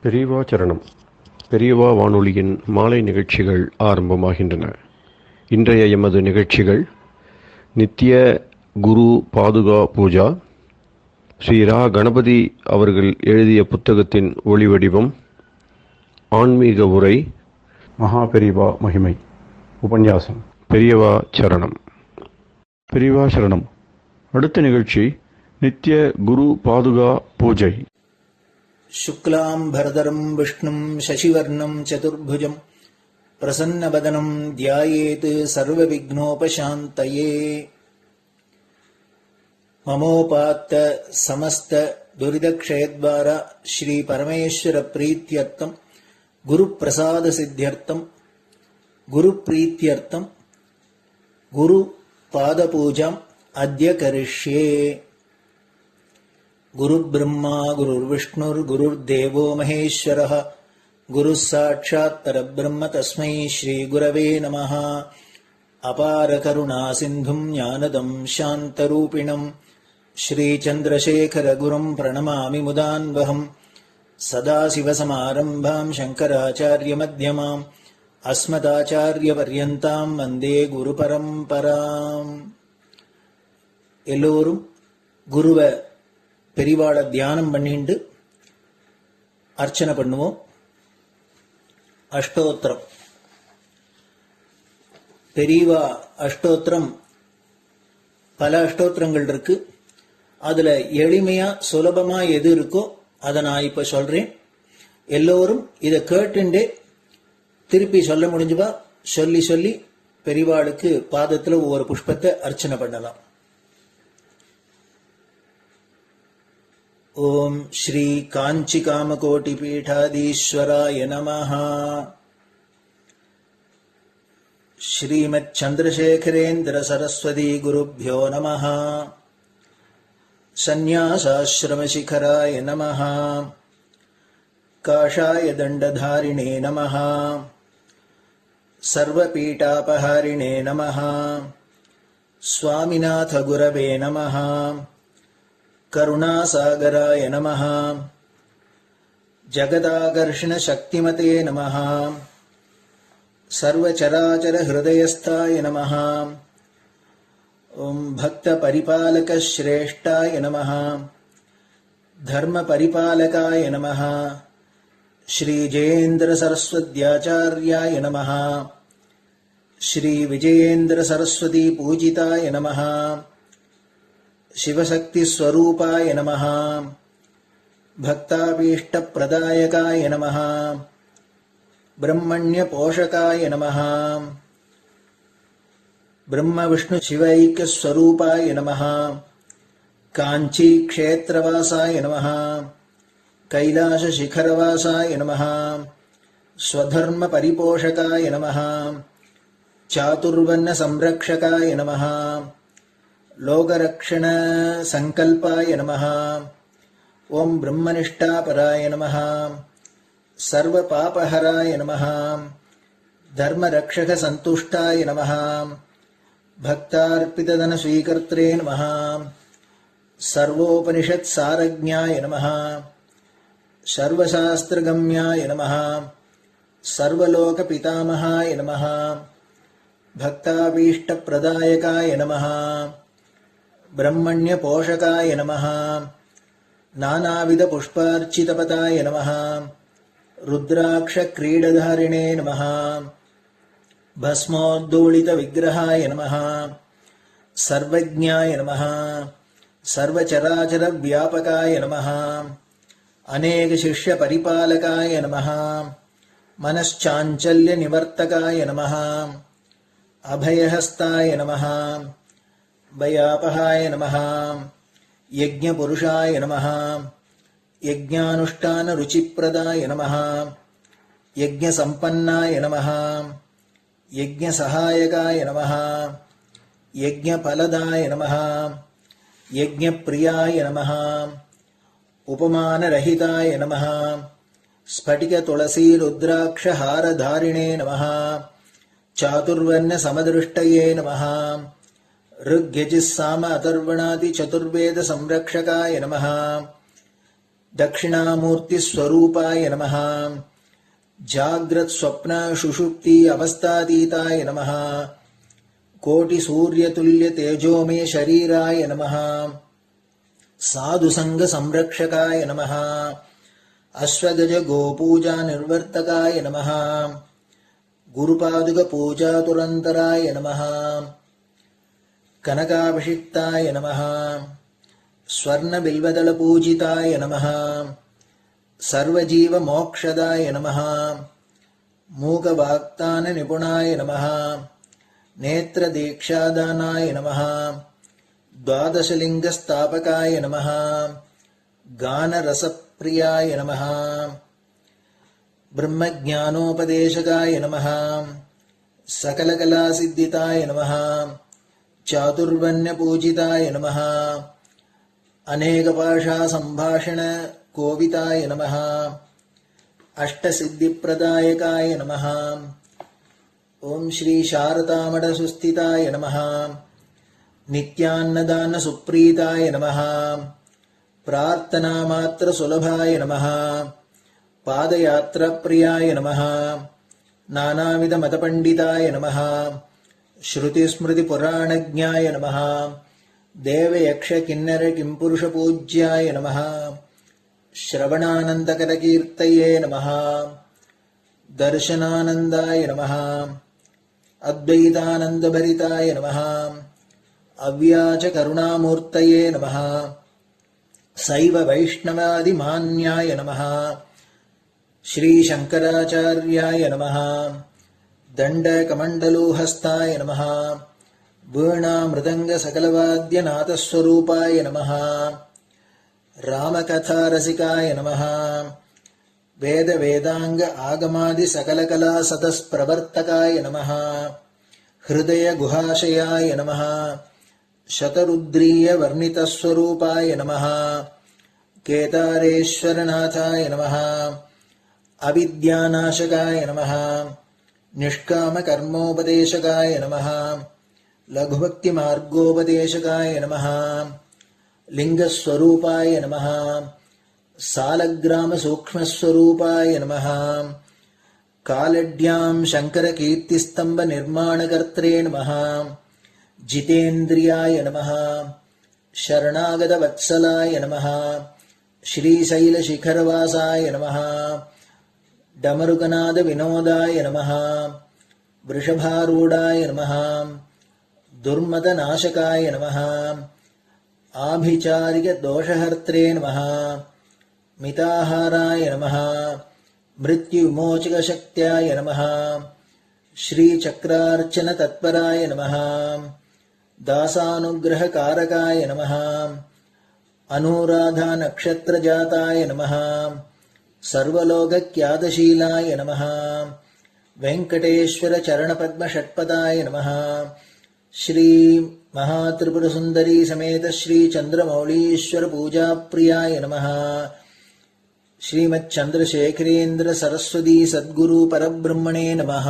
பெரியவா சரணம். பெரியவா வானொலியின் மாலை நிகழ்ச்சிகள் ஆரம்பமாகின்றன. இன்றைய எமது நிகழ்ச்சிகள் நித்திய குரு பாதுகா பூஜா, ஸ்ரீ ரா கணபதி அவர்கள் எழுதிய புத்தகத்தின் ஒளிவடிவம், ஆன்மீக உரை, மகா பெரியவா மகிமை, உபன்யாசம். பெரியவா சரணம். பெரியவா சரணம். அடுத்த நிகழ்ச்சி நித்திய குரு பாதுகா பூஜை. शुक्लां भरदरं विष्णुं शशिवर्णं चतुर्भुजं प्रसन्नवदनं ध्यायेत् सर्वविघ्नोपशान्तये। ममोपात्त समस्त दुरितक्षयद्वारा श्री परमेश्वर प्रीत्यर्थं गुरुप्रसाद सिद्ध्यर्थं गुरुप्रीत्यर्थं गुरुपादपूजाम् अद्य करिष्ये। गुरुर्ब्रह्मा गुरुर्विष्णुर्गुरुर्देवो महेश्वरः गुरुः साक्षात् परब्रह्म तस्मै श्रीगुरवे नमः। अपारकरुणासिन्धुं ज्ञानदं शान्तरूपिणं श्रीचन्द्रशेखरगुरुं प्रणमामि मुदान्वहम्। सदाशिवसमारम्भां शङ्कराचार्यमध्यमाम् अस्मदाचार्यपर्यन्तां वन्दे गुरुपरम्पराम्. எல்லோரும் குருவை பெரிவாளை தியானம் பண்ணிண்டு அர்ச்சனை பண்ணுவோம். அஷ்டோத்திரம். பெரியவா அஷ்டோத்திரம் பல அஷ்டோத்திரங்கள் இருக்கு. அதுல எளிமையா சுலபமா எது இருக்கோ அதை நான் இப்ப சொல்றேன். எல்லோரும் இதை கேட்டுண்டே திருப்பி சொல்ல முடிஞ்சுவா சொல்லி சொல்லி பெரிவாளுக்கு பாதத்துல ஒவ்வொரு புஷ்பத்தை அர்ச்சனை பண்ணலாம். ओम श्री कांची कामकोटि पीठाधीश्वराय नमः. श्रीमत् चंद्रशेखरेन्द्र सरस्वती गुरुभ्यो नमः. संन्यासाश्रम शिखराय नमः. काषाय दंडधारिणे नमः. सर्वपीठापहारिणे नमः. स्वामिनाथ गुरवे नमः. करुणासागराय नमः. जगदाकर्षण शक्तिमते नमः. सर्वचराचर हृदयस्थाय नमः. ओम भक्त परिपालक श्रेष्ठाय नमः. धर्म परिपालकाय नमः. श्री जयेन्द्र सरस्वत्याचार्याय नमः. श्री विजयेन्द्र सरस्वती पूजिताय नमः. शिवशक्ति स्वरूपाय नमः. भक्ताभीष्ट प्रदायकाय नमः. ब्रह्मण्य पोषकाय नमः. ब्रह्म विष्णु शिवैक्य स्वरूपाय नमः. कांची क्षेत्रवासाय नमः. कैलाश शिखरवासाय नमः. स्वधर्म परिपोषकाय नमः. चातुर्वर्ण संरक्षकाय नमः. लोकरक्षण संकल्पाय नमः. ओम ब्रह्मनिष्ठापराय नमः. सर्वपापहराय नमः. धर्मरक्षक संतुष्टाय नमः. भक्तार्पितधन स्वीकर्त्रे नमः. सर्वोपनिषत् सारज्ञाय नमः. सर्वशास्त्रगम्याय नमः. सर्वलोक पितामहाय नमः. भक्ताभीष्ट प्रदायकाय नमः. ब्रह्मण्य पोषकाय नमः. नानाविध पुष्पार्चितपताय नमः. रुद्राक्ष क्रीडधारिणे नमः. भस्मोद्दोलित विग्रहाय नमः. सर्वज्ञाय नमः. सर्वचराचर व्यापकाय नमः. अनेक शिष्य परिपालकाय नमः. मनश्चाञ्चल्य निवर्तकाय नमः. अभयहस्ताय नमः. भयापहाय नमः. यज्ञपुरुषाय नमः. यज्ञानुष्ठान रुचिप्रदाय नमः. यज्ञसम्पन्नाय नमः. यज्ञसहायकाय नमः. यज्ञफलदाय नमः. यज्ञप्रियाय नमः. उपमानरहिताय नमः. स्फटिक तुलसी रुद्राक्ष हारधारिणे नमः. चातुर्वर्ण समदृष्टये नमः. ऋग्यजुस्साम अथर्वणादि चतुर्वेद संरक्षकाय नमः. दक्षिणामूर्तिस्वरूपाय नमः जाग्रत् स्वप्न सुषुप्ति अवस्थातीताय नमः कोटिसूर्यतुल्यतेजोमय शरीराय नमः साधुसङ्गसंरक्षकाय नमः अश्वगज गोपूजा निर्वर्तकाय नमः गुरुपादुकपूजातुरन्तराय नमः कनकाभिषिक्ताय नमः स्वर्णबिल्वदलपूजिताय नमः सर्वजीवमोक्षदाय नमः मूकवाक्ताननिपुणाय नमः नेत्रदीक्षादानाय नमः द्वादशलिङ्गस्थापकाय नमः गानरसप्रियाय नमः ब्रह्मज्ञानोपदेशकाय नमः सकलकलासिद्धिताय नमः चातुर्वर्ण्यपूजिताय नमः अनेकभाषासम्भाषण कोविताय नमः अष्टसिद्धिप्रदायकाय नमः ओम श्री शारदामठसुस्थिताय नमः नित्यान्नदानसुप्रीताय नमः प्रार्थनामात्रसुलभाय नमः पादयात्राप्रियाय नमः नानाविधमतपण्डिताय नमः श्रुतिस्मृतिपुराणज्ञाय नमः देवयक्षकिन्नरकिंपुरुषपूज्याय नमः श्रवणानन्दकरकीर्तये नमः दर्शनानन्दाय नमः अद्वैतानन्दभरिताय नमः अव्याजकरुणामूर्तये नमः शैव वैष्णवादिमान्याय नमः श्रीशङ्कराचार्याय नमः दण्डकमण्डलोहस्ताय नमः वीणामृदङ्गसकलवाद्यनाथस्वरूपाय नमः रामकथारसिकाय नमः वेदवेदाङ्ग आगमादिसकलकलासतस्प्रवर्तकाय नमः हृदयगुहाशयाय नमः शतरुद्रीयवर्णितस्वरूपाय नमः केदारेश्वरनाथाय नमः अविद्यानाशकाय नमः निष्कामकर्मोपदेशकाय नमः लघुभक्तिमार्गोपदेशकाय नमः लिङ्गस्वरूपाय नमः सालग्रामसूक्ष्मस्वरूपाय नमः कालड्यां शङ्करकीर्तिस्तम्भनिर्माणकर्त्रे नमः जितेन्द्रियाय नमः शरणागतवत्सलाय नमः श्रीशैलशिखरवासाय नमः डमरुकनादविनोदाय नमः वृषभारूढाय नमः दुर्मदनाशकाय नमः आभिचारिकदोषहर्त्रे नमः मिताहाराय नमः मृत्युविमोचकशक्त्याय नमः श्रीचक्रार्चनतत्पराय नमः दासानुग्रहकारकाय नमः अनुराधानक्षत्रजाताय नमः सर्वलोकख्यातशीलाय नमः वेङ्कटेश्वरचरणपद्मषट्पदाय नमः श्री महात्रिपुरसुन्दरी समेत श्री चन्द्रमौलीश्वर पूजाप्रियाय नमः श्रीमच्चन्द्रशेखरेन्द्र सरस्वती सद्गुरु परब्रह्मणे नमः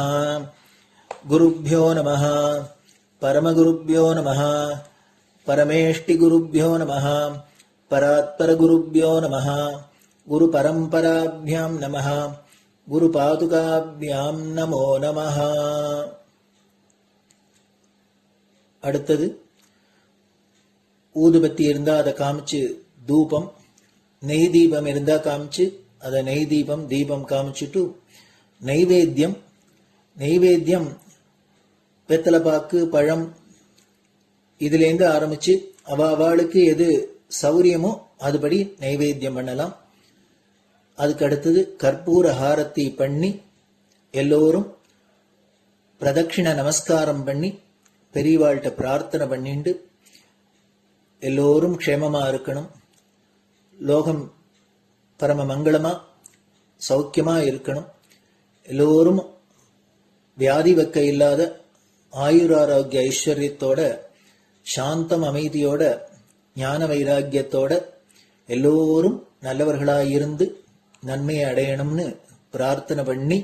गुरुभ्यो नमः परमगुरुभ्यो नमः परमेष्टिगुरुभ्यो नमः परात्परगुरुभ्यो नमः गुरुपरम्पराभ्यां नमः गुरुपादुकाभ्यां नमो नमः. அடுத்தது ஊதுபத்தி இருந்தா அதை காமிச்சு தூபம், நெய் தீபம் இருந்தா காமிச்சு அதை நெய் தீபம் தீபம் காமிச்சுட்டு நைவேத்தியம் வெத்தலைப்பாக்கு பழம் இதுலேருந்து ஆரம்பிச்சு அவளுக்கு எது சௌரியமோ அதுபடி நைவேத்தியம் பண்ணலாம். அதுக்கு அடுத்தது கற்பூர ஹாரத்தி பண்ணி எல்லோரும் பிரதட்சிண நமஸ்காரம் பண்ணி பெரியவாள்கிட்ட பிரார்த்தனை பண்ணிண்டு எல்லோரும் க்ஷேமமா இருக்கணும், லோகம் பரம மங்களமா சௌக்கியமா இருக்கணும், எல்லோரும் வியாதி வெக்க இல்லாத ஆயுராரோக்கிய ஐஸ்வர்யத்தோட சாந்தம் அமைதியோட ஞான வைராக்கியத்தோட எல்லோரும் நல்லவர்களாயிருந்து நன்மையை அடையணும்னு பிரார்த்தனை பண்ணி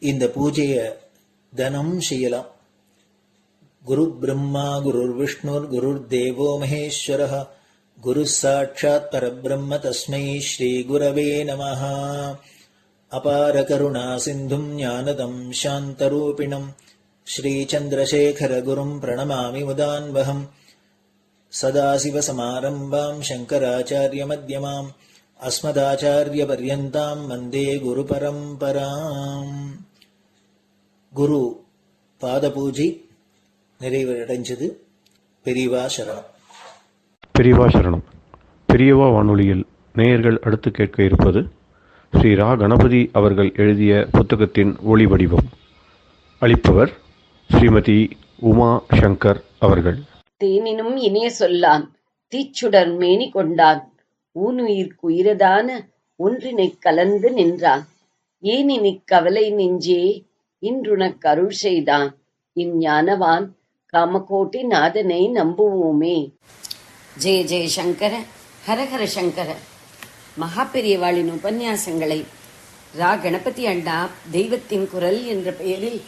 இந்த பூஜையை தினம் செய்யலாம். குரு பிரம்மா குருர் விஷ்ணுர் குருர் தேவோ மகேஸ்வரः குரு சாட்சாத் பரபிரம்ம தஸ்மை ஸ்ரீ குரவே நமஹ. அபார கருணா சிந்தும் ஞானதம் சாந்தரூபிணம் ஸ்ரீ சந்திரசேகர குரும் பிரணமாமி முதான்வகம். சதாசிவசமாரம்பாம் சங்கராச்சாரிய மத்யமாம் அஸ்மதாச்சாரிய பர்யந்தாம் வந்தே குரு பரம்பராம். குரு பாத பூஜை நிறைவடைஞ்சது. பெரியவா சரணம். பெரியவா சரணம். பெரியவா வானொலியில் நேயர்கள் அடுத்து கேட்க இருப்பது ஸ்ரீ ரா கணபதி அவர்கள் எழுதிய புத்தகத்தின் ஒளி வடிவம். அளிப்பவர் ஸ்ரீமதி உமா சங்கர் அவர்கள். தேனினும் இனிய சொல்லான் தீச்சுடர் மேனி கொண்டான் ஊனுயிர்க்குயிரதான ஒன்றினைக் கலந்து நின்றான் ஏனினிக் கவலை நெஞ்சே இன்றுனக் அருள் செய்தான் இஞ்ஞானவான் காமகோட்டி நாதனை நம்புவோமே. ஜெய ஜெய சங்கர, ஹரஹர சங்கர. மகாபெரியவாளின் உபன்யாசங்களை ரா கணபதி அண்ணா தெய்வத்தின் குரல் என்ற பெயரில்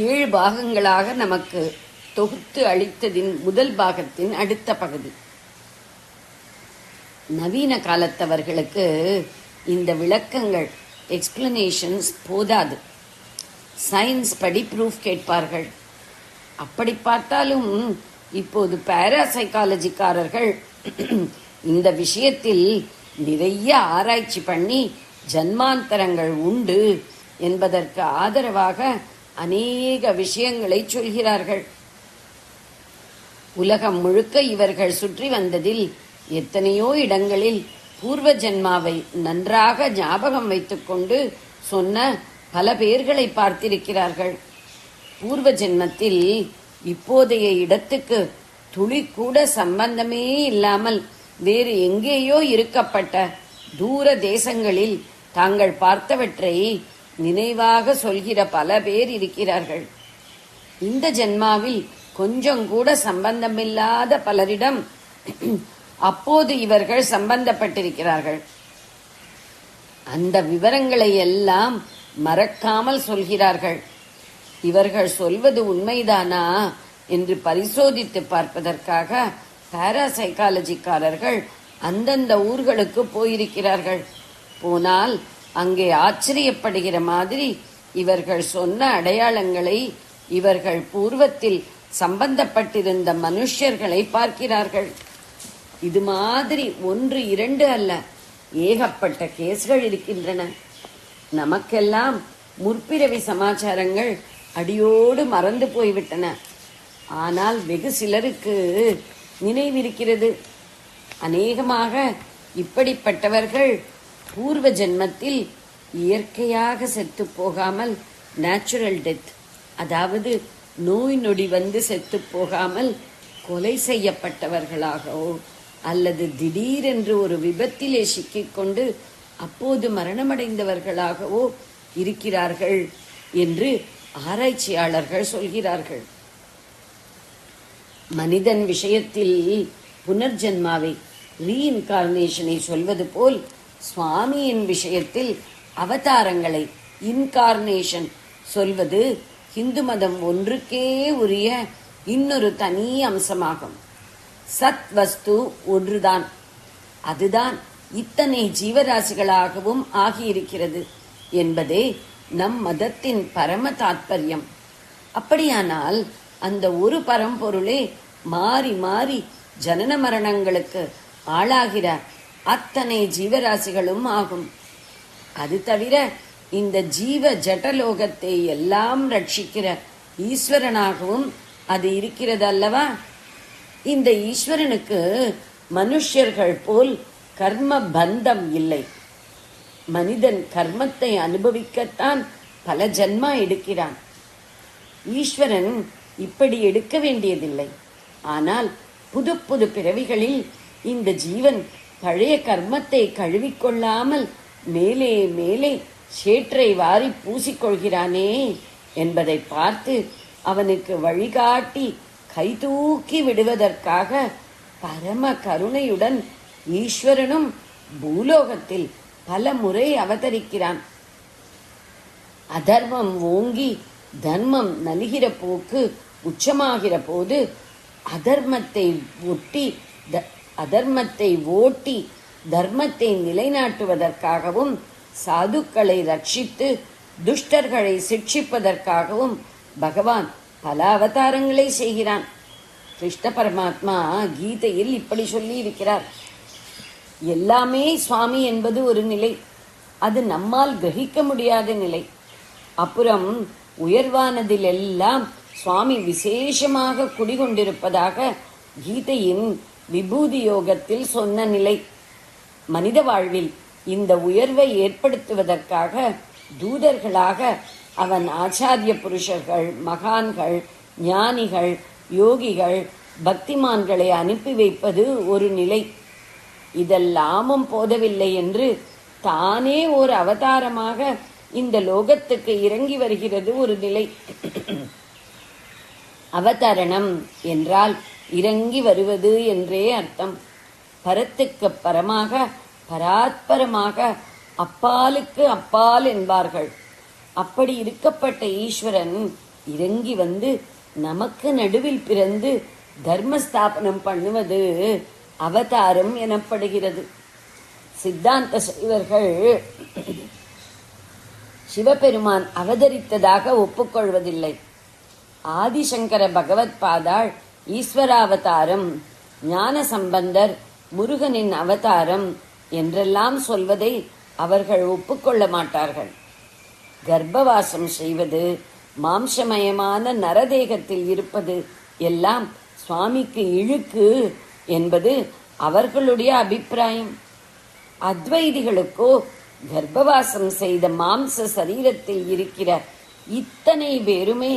7 பாகங்களாக நமக்கு தொகுத்து அளித்ததின் முதல் பாகத்தின் அடுத்த பகுதி. நவீன காலத்தவர்களுக்கு இந்த விளக்கங்கள் எக்ஸ்பிளனேஷன்ஸ் போதாது. சயின்ஸ் படி ப்ரூஃப் கேட்பார்கள். அப்படி பார்த்தாலும் இப்போது பாராசைக்காலஜிக்காரர்கள் இந்த விஷயத்தில் நிறைய ஆராய்ச்சி பண்ணி ஜன்மாந்தரங்கள் உண்டு என்பதற்கு ஆதரவாக அநேக விஷயங்களை சொல்கிறார்கள். உலகம் முழுக்க இவர்கள் சுற்றி வந்ததில் எத்தனையோ இடங்களில் பூர்வ ஜென்மாவை நன்றாக ஞாபகம் வைத்துக்கொண்டு சொன்ன பல பேர்களை பார்த்திருக்கிறார்கள். பூர்வ ஜென்மத்தில் இப்போதைய இடத்துக்கு துளி கூட சம்பந்தமே இல்லாமல் வேறு எங்கேயோ இருக்கப்பட்ட தூர தேசங்களில் தாங்கள் பார்த்தவற்றை நினைவாக சொல்கிற பல பேர் இருக்கிறார்கள். இந்த ஜென்மாவில் கொஞ்சம் கூட சம்பந்தமில்லாத பலரிடம் அப்போது இவர்கள் சம்பந்தப்பட்டிருக்கிறார்கள். அந்த விவரங்களை எல்லாம் மறக்காமல் சொல்கிறார்கள். இவர்கள் சொல்வது உண்மைதானா என்று பரிசோதித்து பார்ப்பதற்காக பாராசைக்காலஜிக்காரர்கள் அந்தந்த ஊர்களுக்கு போயிருக்கிறார்கள். போனால் அங்கே ஆச்சரியப்படுகிற மாதிரி இவர்கள் சொன்ன அடையாளங்களை, இவர்கள் பூர்வத்தில் சம்பந்தப்பட்டிருந்த மனுஷர்களை பார்க்கிறார்கள். இது மாதிரி 1, 2 அல்ல, ஏகப்பட்ட கேஸ்கள் இருக்கின்றன. நமக்கெல்லாம் முற்பிறவி சமாச்சாரங்கள் அடியோடு மறந்து போய்விட்டன. ஆனால் வெகு சிலருக்கு நினைவிருக்கிறது. அநேகமாக இப்படிப்பட்டவர்கள் பூர்வ ஜென்மத்தில் இயற்கையாக செத்து போகாமல் நேச்சுரல் டெத், அதாவது நோய் நொடி வந்து செத்து போகாமல் கொலை செய்யப்பட்டவர்களாகவோ அல்லது திடீரென்று ஒரு விபத்திலே சிக்கிக்கொண்டு அப்போது மரணமடைந்தவர்களாகவோ இருக்கிறார்கள் என்று ஆராய்ச்சியாளர்கள் சொல்கிறார்கள். மனிதன் விஷயத்தில் புனர்ஜென்மாவை, ரீஇன்கார்னேஷனை சொல்வது போல் சுவாமியின் விஷயத்தில் அவதாரங்களை, இன்கார்னேஷன் சொல்வது இந்து மதம் ஒன்றுக்கே உரிய இன்னொரு தனி அம்சமாகும். சத் வஸ்து ஒன்றுதான், அதுதான் இத்தனை ஜீவராசிகளாகவும் ஆகியிருக்கிறது என்பதே நம் மதத்தின் பரம தாத்பரியம். அப்படியானால் அந்த ஒரு பரம்பொருளே மாறி மாறி ஜனன மரணங்களுக்கு ஆளாகிற அத்தனை ஜீவராசிகளும் ஆகும். அது தவிர இந்த ஜீவ ஜட்டலோகத்தை எல்லாம் ரட்சிக்கிற ஈஸ்வரனாகவும் அது இருக்கிறது அல்லவா? இந்த ஈஸ்வரனுக்கு மனுஷ்யர்கள் போல் கர்ம பந்தம் இல்லை. மனிதன் கர்மத்தை அனுபவிக்கத்தான் பல ஜன்மா எடுக்கிறான். ஈஸ்வரன் இப்படி எடுக்க வேண்டியதில்லை. ஆனால் புது புது பிறவிகளில் இந்த ஜீவன் பழைய கர்மத்தை கழுவிக்கொள்ளாமல் மேலே மேலே சேற்றை வாரி பூசிக்கொள்கிறானே என்பதை பார்த்து அவனுக்கு வழிகாட்டி கைதூக்கி விடுவதற்காக பரம கருணையுடன் ஈஸ்வரனும் பூலோகத்தில் பல முறை அவதரிக்கிறான். அதர்மம் ஓங்கி தர்மம் நலிகிற போக்கு உச்சமாகிற போது அதர்மத்தை ஒட்டி அதர்மத்தை ஓட்டி தர்மத்தை நிலைநாட்டுவதற்காகவும் சாதுக்களை ரட்சித்து துஷ்டர்களை சிக்ஷிப்பதற்காகவும் பகவான் பல அவதாரங்களை செய்கிறான். கிருஷ்ண பரமாத்மா கீதையில் இப்படி சொல்லி இருக்கிறார். எல்லாமே சுவாமி என்பது ஒரு நிலை, அது நம்மால் கிரகிக்க முடியாத நிலை. அப்புறம் உயர்வானதில் எல்லாம் சுவாமி விசேஷமாக குடிகொண்டிருப்பதாக கீதையின் விபூதி யோகத்தில் சொன்ன நிலை. மனித வாழ்வில் இந்த உயர்வை ஏற்படுத்துவதற்காக தூதர்களாக அவன் ஆச்சாரிய புருஷர்கள், மகான்கள், ஞானிகள், யோகிகள், பக்திமான்களை அனுப்பி வைப்பது ஒரு நிலை. இதெல்லாமும் போதவில்லை என்று தானே ஒரு அவதாரமாக இந்த லோகத்துக்கு இறங்கி வருகிறது ஒரு நிலை. அவதரணம் என்றால் இறங்கி வருவது என்றே அர்த்தம். பரத்துக்கு பரமாக, பராத்பரமாக, அப்பாலுக்கு அப்பால் என்பார்கள். அப்படி இருக்கப்பட்ட ஈஸ்வரன் இறங்கி வந்து நமக்கு நடுவில் பிறந்து தர்மஸ்தாபனம் பண்ணுவது அவதாரம் எனப்படுகிறது. சித்தாந்த சைவர்கள் சிவபெருமான் அவதரித்ததாக ஒப்புக்கொள்வதில்லை. ஆதிசங்கர பகவத் பாதாள் ஈஸ்வராவதாரம், ஞான சம்பந்தர் முருகனின் அவதாரம் என்றெல்லாம் சொல்வதை அவர்கள் ஒப்புக்கொள்ள மாட்டார்கள். கர்ப்பவாசம் செய்வது, மாம்சமயமான நரதேகத்தில் இருப்பது எல்லாம் சுவாமிக்கு இழுக்கு என்பது அவர்களுடைய அபிப்பிராயம். அத்வைதிகளுக்கோ கர்ப்பவாசம் செய்த மாம்ச சரீரத்தில் இருக்கிற இத்தனை பேருமே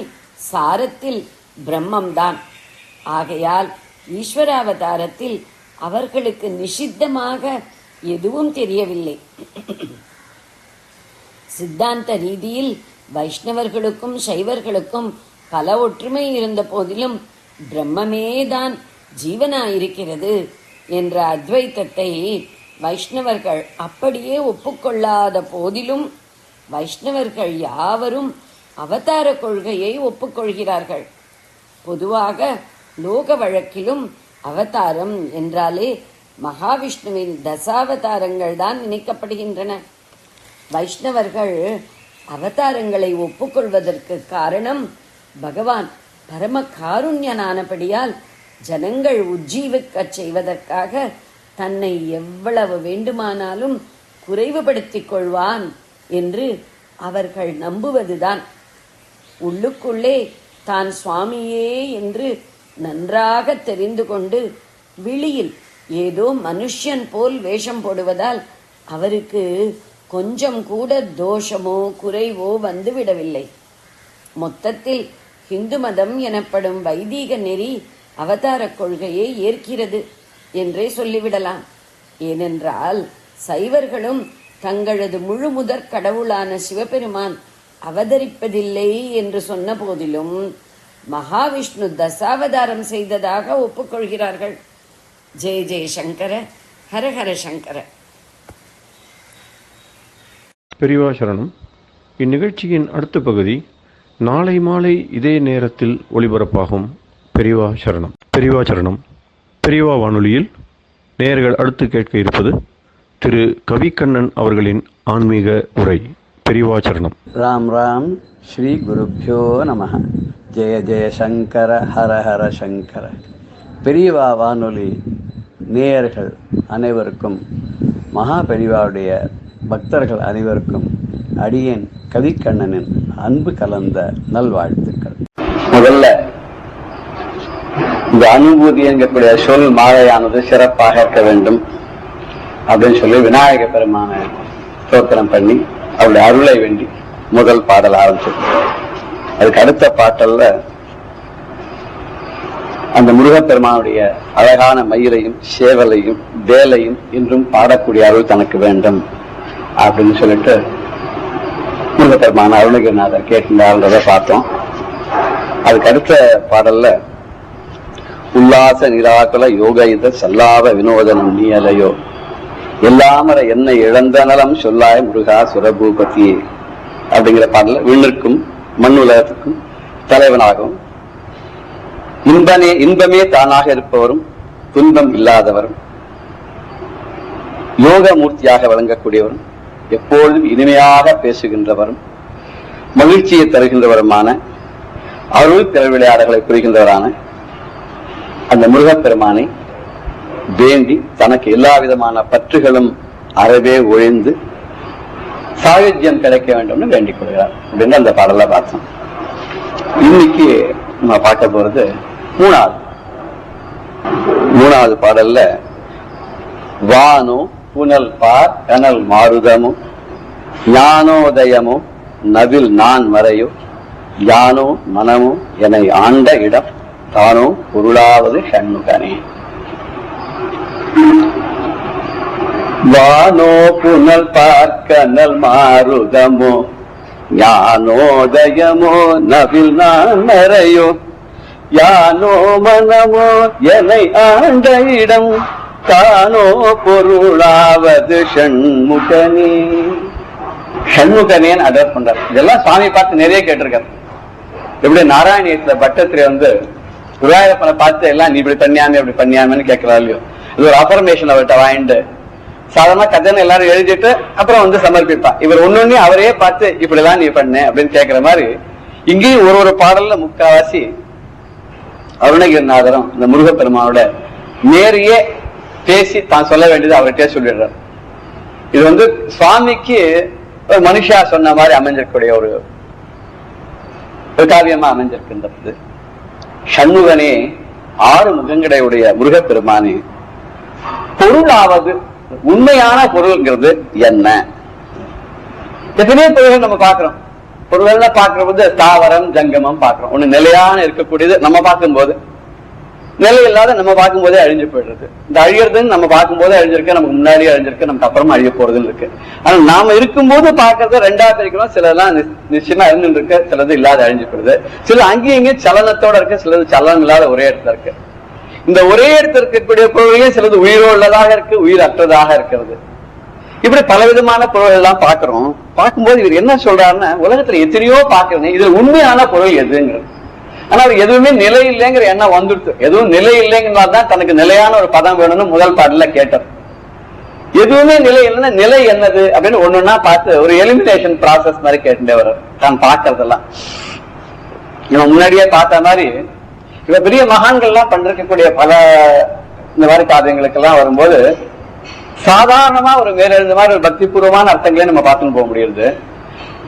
சாரத்தில் பிரம்மம்தான். ஆகையால் ஈஸ்வராவதாரத்தில் அவர்களுக்கு நிஷித்தமாக எதுவும் தெரியவில்லை. சித்தாந்த ரீதியில் வைஷ்ணவர்களுக்கும் சைவர்களுக்கும் பல ஒற்றுமை இருந்த போதிலும் பிரம்மமேதான் ஜீவனாயிருக்கிறது என்ற அத்வைத்தத்தை வைஷ்ணவர்கள் அப்படியே ஒப்புக்கொள்ளாத போதிலும் வைஷ்ணவர்கள் யாவரும் அவதார கொள்கையை ஒப்புக்கொள்கிறார்கள். பொதுவாக லோக வழக்கிலும் அவதாரம் என்றாலே மகாவிஷ்ணுவின் தசாவதாரங்கள் தான் நினைக்கப்படுகின்றன. வைஷ்ணவர்கள் அவதாரங்களை ஒப்புக்கொள்வதற்கு காரணம் பகவான் பரம காருண்யனானபடியால் ஜனங்கள் உஜ்ஜீவிக்கச் செய்வதற்காக தன்னை எவ்வளவு வேண்டுமானாலும் குறைவுபடுத்திக் கொள்வான் என்று அவர்கள் நம்புவதுதான். உள்ளுக்குள்ளே தான் சுவாமியே என்று நன்றாக தெரிந்து கொண்டு வெளியில் ஏதோ மனுஷன் போல் வேஷம் போடுவதால் அவருக்கு கொஞ்சம் கூட தோஷமோ குறைவோ வந்துவிடவில்லை. மொத்தத்தில் ஹிந்து மதம் எனப்படும் வைதீக நெறி அவதார கொள்கையை ஏற்கிறது என்றே சொல்லிவிடலாம். ஏனென்றால் சைவர்களும் தங்களது முழு முதற் கடவுளான சிவபெருமான் அவதரிப்பதில்லை என்று சொன்ன போதிலும் மகாவிஷ்ணு தசாவதாரம் செய்ததாக ஒப்புக்கொள்கிறார்கள். ஜெய ஜெய சங்கர, ஹரஹர சங்கர. பெரியவா சரணம். இந்நிகழ்ச்சியின் அடுத்த பகுதி நாளை மாலை இதே நேரத்தில் ஒளிபரப்பாகும். பெரியவா சரணம். பெரியவா சரணம். பெரியவா வானொலியில் நேயர்கள் அடுத்து கேட்க இருப்பது திரு கவிக்கண்ணன் அவர்களின் ஆன்மீக உரை. பெரியவா சரணம். ராம் ராம். ஸ்ரீ குருப்யோ நமஹ. ஜெய ஜெய சங்கர, ஹர ஹர சங்கர. பெரியவா வானொலி நேயர்கள் அனைவருக்கும், மகா பெரியவாவுடைய பக்தர்கள் அனைவருக்கும் அடியேன் கவிக்கண்ணனின் அன்பு கலந்த நல்வாழ்த்துக்கள். முதல்ல இந்த அனுபூதி என்கக்கூடிய சொல் மாலையானது சிறப்பாக இருக்க வேண்டும் அப்படின்னு சொல்லி விநாயக பெருமான ஸ்தோத்திரம் பண்ணி அவருடைய அருளை வேண்டி முதல் பாடல் ஆரம்பிச்சிருக்கோம். அதுக்கு அடுத்த பாட்டல்ல அந்த முருகப்பெருமானுடைய அழகான மயிலையும் சேவலையும் வேலையும் இன்றும் பாடக்கூடிய அருள் தனக்கு வேண்டும் அப்படின்னு சொல்லிட்டு முருகப்பெருமான அருணகிரிநாதர் கேட்கின்றார்ன்றதை பார்த்தோம். அதுக்கு அடுத்த பாடல்ல உல்லாச நிராகுல யோக இத சல்லாவ வினோதனம் நீ அலையோ எல்லாமர என்னை இழந்த நலம் சொல்லாய முருகா சுரபூபதி அப்படிங்கிற பாடல விண்ணிற்கும் மண்ணுலகத்துக்கும் தலைவனாகவும் இன்பமே தானாக இருப்பவரும் துன்பம் இல்லாதவரும் யோக மூர்த்தியாக விளங்கக்கூடியவரும், எப்பொழுதும் இனிமையாக பேசுகின்றவரும், மகிழ்ச்சியை தருகின்றவருமான, அருள் திருவிளையாடல்களை புரிகின்றவரான அந்த முருகப்பெருமானை வேண்டி தனக்கு எல்லா விதமான பற்றுகளும் அறவே ஒழிந்து சாயுஜ்யம் கிடைக்க வேண்டும்னு வேண்டிக் கொள்கிறார் அப்படின்னு அந்த பாடல பார்த்தோம். இன்னைக்கு நம்ம பார்க்க போறது மூணாவது பாடல்ல வானோ புனல் பார் கனல் மாருதமோ ஞானோதயமோ நவில் நான் மறையோ யானோ மனமோ என ஆண்ட இடம் தானோ பொருளாவது ஷண்முகனே. வானோ புனல் பார்க்கனல் மாருதமோ ஞானோதயமோ நவில் நான் மறையோ யானோ மனமோ என்னை ஆண்ட இடம் தானோ பொருளாவது ஷண்முகனே. ஷண்முகனேன்னு அடர் பண்றார். இதெல்லாம் சுவாமி பார்த்து நிறைய கேட்டிருக்காரு. எப்படி நாராயணியத்துல பட்டத்திரி குருவாயூரப்பனை பார்த்து எல்லாம் நீ இப்படி பண்ணியாமே அப்படி பண்ணியாமன்னு கேட்கிறா இல்லையோ, இது ஒரு அஃபர்மேஷன் அவர்கிட்ட வாங்கிட்டு சாதாரண கதைன்னு எல்லாரும் எழுதிட்டு அப்புறம் சமர்ப்பிப்பா. இவர் ஒன்னொன்னு அவரையே பார்த்து இப்படிலாம் நீ பண்ண அப்படின்னு கேட்கிற மாதிரி இங்கேயும் ஒரு பாடல்ல முக்காவாசி அருணகிரிநாதரும் இந்த முருகப்பெருமானோட நேரையே பேசி தான் சொல்ல வேண்டியது அவர்கிட்டே சொல்லிடுறார். இது சுவாமிக்கு ஒரு மனுஷா சொன்ன மாதிரி அமைஞ்சிருக்கக்கூடிய ஒரு காவியமா அமைஞ்சிருக்கின்றது. ஷண்முகனே, 6 முகங்களையுடைய முருகப்பெருமானே, பொருளாவது உண்மையான பொருள்ங்கிறது என்ன? எத்தனையோ பொருள்கள் நம்ம பாக்குறோம். பொருள்கள் பாக்குற போது தாவரம் ஜங்கமம் பாக்குறோம். ஒண்ணு நிலையான இருக்கக்கூடியது நம்ம பார்க்கும்போது, நிலை இல்லாத நம்ம பார்க்கும் போதே அழிஞ்சு போயிடுறது. இந்த அழியறதுன்னு நம்ம பார்க்கும் போதே அழிஞ்சிருக்கு, நமக்கு முன்னாடியே அழிஞ்சிருக்கு, நமக்கு அப்புறமா அழிய போறதுன்னு இருக்கு. ஆனா நாம இருக்கும்போது பாக்குறது 2ஆ பிரிக்கிறோம். சிலதெல்லாம் நிச்சயமா இருந்துட்டு இருக்கு, சிலது இல்லாத அழிஞ்சு போயிடுது. சில அங்கேயும் இங்கேயும் சலனத்தோட இருக்கு, சிலது சலனம் இல்லாத ஒரே இடத்துல இருக்கு. இந்த ஒரே இடத்துல இருக்கக்கூடிய பொருள்களையும் சிலது உயிரோள்ளதாக இருக்கு, உயிர் அற்றதாக இருக்கிறது. இப்படி பலவிதமான பொருள்கள் எல்லாம் பாக்குறோம். பார்க்கும்போது இவர் என்ன சொல்றாருன்னா, உலகத்துல எத்தனையோ பாக்குறேன், இதுல உண்மையான பொருள் எதுங்கிறது. ஆனா அவர் எதுவுமே நிலை இல்லைங்கிற எண்ணம் வந்துடுது. எதுவும் நிலை இல்லைங்கிறதான் தனக்கு நிலையான ஒரு பதம் வேணும்னு முதல் பாடல கேட்டார். எதுவுமே நிலை இல்லைன்னா நிலை என்னது அப்படின்னு ஒண்ணுன்னா பார்த்து ஒரு எலிமினேஷன் ப்ராசஸ் மாதிரி கேட்டுட்டே வர்றார். தான் பார்க்கறதெல்லாம் இவன் முன்னாடியே பார்த்த மாதிரி இவ பெரிய மகான்கள்லாம் பண்றக்கூடிய பல இந்த மாதிரி காரியங்களுக்கு எல்லாம் வரும்போது சாதாரணமா ஒரு வேற இந்த மாதிரி ஒரு பக்தி பூர்வமான அர்த்தங்களே நம்ம பார்த்துன்னு போக முடியுது.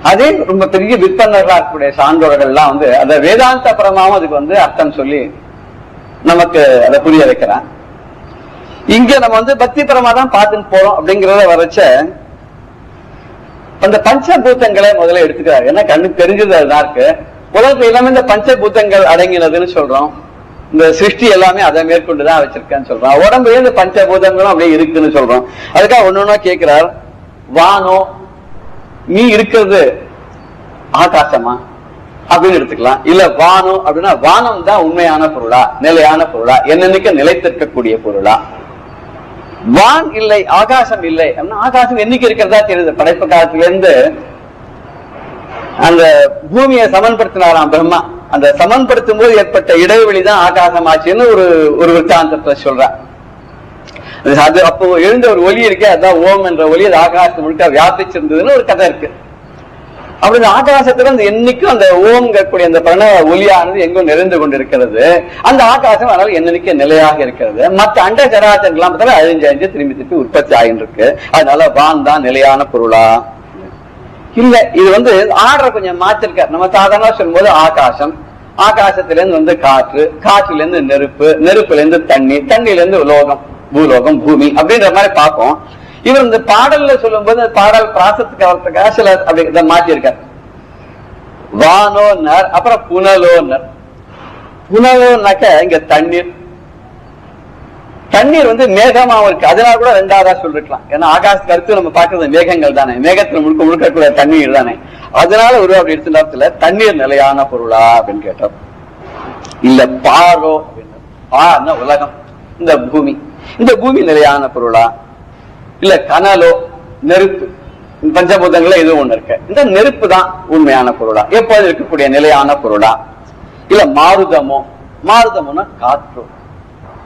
அதே ரொம்ப பெரிய விற்பனர்களா இருக்கக்கூடிய சான்றோர்கள் எல்லாம் அத வேதாந்த பரமாவும் அதுக்கு அர்த்தம் சொல்லி நமக்கு அதை புரிய வைக்கிறான். இங்க நம்ம பக்தி பரமா தான் பார்த்துன்னு போறோம் அப்படிங்கறத வரைச்ச அந்த பஞ்சபூதங்களை முதல்ல எடுத்துக்கிறாரு. ஏன்னா கண்ணுக்கு தெரிஞ்சது அதுதான் இருக்கு. உலகத்துல எல்லாமே இந்த பஞ்சபூதங்கள் அடங்கினதுன்னு சொல்றோம். இந்த சிருஷ்டி எல்லாமே அதை மேற்கொண்டுதான் வச்சிருக்கேன்னு சொல்றோம். உடம்புல இந்த பஞ்சபூதங்களும் அப்படியே இருக்குன்னு சொல்றோம். அதுக்காக ஒன்னொன்னா கேட்கிறார். வானோ, நீ இருக்கிறது ஆகாசமா அப்படின்னு எடுத்துக்கலாம். இல்ல வானம் அப்படின்னா வானம் தான் உண்மையான பொருளா, நிலையான பொருளா, என்னன்னைக்கு நிலைத்திருக்கக்கூடிய பொருளா? வான் இல்லை, ஆகாசம் இல்லை அப்படின்னா ஆகாசம் என்னைக்கு இருக்கிறதா தெரியுது. படைப்பு காலத்துல இருந்து அந்த பூமியை சமன்படுத்தினாராம் பிரம்மா. அந்த சமன்படுத்தும் போது ஏற்பட்ட இடைவெளிதான் ஆகாசம் ஆச்சுன்னு ஒரு விற்த்தாந்தத்தை சொல்ற. அது அப்போ எழுந்த ஒரு ஒலி இருக்கே, அதான் ஓம் என்ற ஒலி, அது ஆகாசத்தை முழுக்க வியாபிச்சிருந்ததுன்னு ஒரு கதை இருக்கு. அப்படி இந்த ஆகாசத்துல அந்த என்னைக்கும் அந்த ஓம்ங்கக்கூடிய அந்த பிரணவ ஒலியானது எங்கும் நிறைந்து கொண்டிருக்கிறது. அந்த ஆகாசம் அதனால என்னைக்கு நிலையாக இருக்கிறது. மற்ற அண்ட சராசரங்கள்லாம் பார்த்தாலும் அழிஞ்சு திரும்பி உற்பத்தி ஆகிட்டு இருக்கு. அதனால வான் தான் நிலையான பொருளா? இல்ல, இது ஆர்டர் கொஞ்சம் மாத்திருக்க. நம்ம சாதாரண சொல்லும்போது ஆகாசம், ஆகாசத்துல இருந்து காற்று, காற்றுல இருந்து நெருப்பு, நெருப்புல இருந்து தண்ணி, தண்ணில இருந்து உலோகம், பூலோகம், பூமி அப்படின்ற மாதிரி பார்ப்போம். இவர் இந்த பாடல்ல சொல்லும் போது பாடல் பிராசத்துக்கு அவர்த்துக்காக சில அப்படி மாற்றி இருக்கார். வானோன்னர், அப்புறம் புனலோன்னர். புனலோன்னாக்க இங்க தண்ணீர். தண்ணீர் மேகமாவும் இருக்கு. அதனால கூட 2ஆவதா சொல்லிருக்கலாம். ஏன்னா ஆகாசத்துக்கு அடுத்து நம்ம பார்க்கறது மேகங்கள் தானே, மேகத்துல முழுக்க தண்ணீர் தானே. அதனால ஒரு அப்படி எடுத்துட்டாத்துல தண்ணீர் நிலையான பொருளா அப்படின்னு கேட்டோம். இல்ல பாரோ அப்படின்னு, பாருன்னா உலகம், இந்த பூமி, இந்த பூமி நிலையான பொருளா? இல்ல கனலோ, நெருப்பு, பஞ்சபூதங்கள எதுவும் ஒண்ணு இருக்கு, இந்த நெருப்பு தான் உண்மையான பொருளா, எப்போது இருக்கக்கூடிய நிலையான பொருளா? இல்ல மாருதமோ, மாருதமோனா காற்று.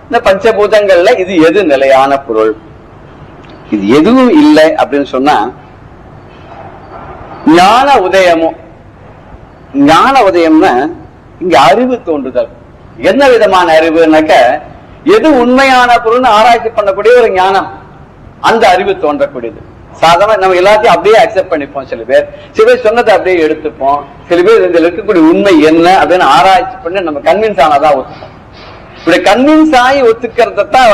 இந்த பஞ்சபூதங்கள்ல இது எது நிலையான பொருள்? இது எதுவும் இல்லை அப்படின்னு சொன்னா ஞான உதயமும், ஞான உதயம்னா இங்க அறிவு தோன்றுதல். என்ன விதமான அறிவுனாக்க எது உண்மையான பொருள்னு ஆராய்ச்சி பண்ணக்கூடிய ஒரு ஞானம், அந்த அறிவு தோன்றக்கூடியது. சாதாரண நம்ம எல்லாத்தையும் அப்படியே அக்செப்ட் பண்ணிப்போம். சில பேர் சொன்னதை அப்படியே எடுத்துப்போம். சில பேர் இதுல இருக்கக்கூடிய உண்மை என்ன அப்படின்னு ஆராய்ச்சி பண்ணி நம்ம கன்வின்ஸ் ஆனாதான் ஒத்துப்போம். இப்படி கன்வின்ஸ் ஆகி ஒத்துக்கிறதான்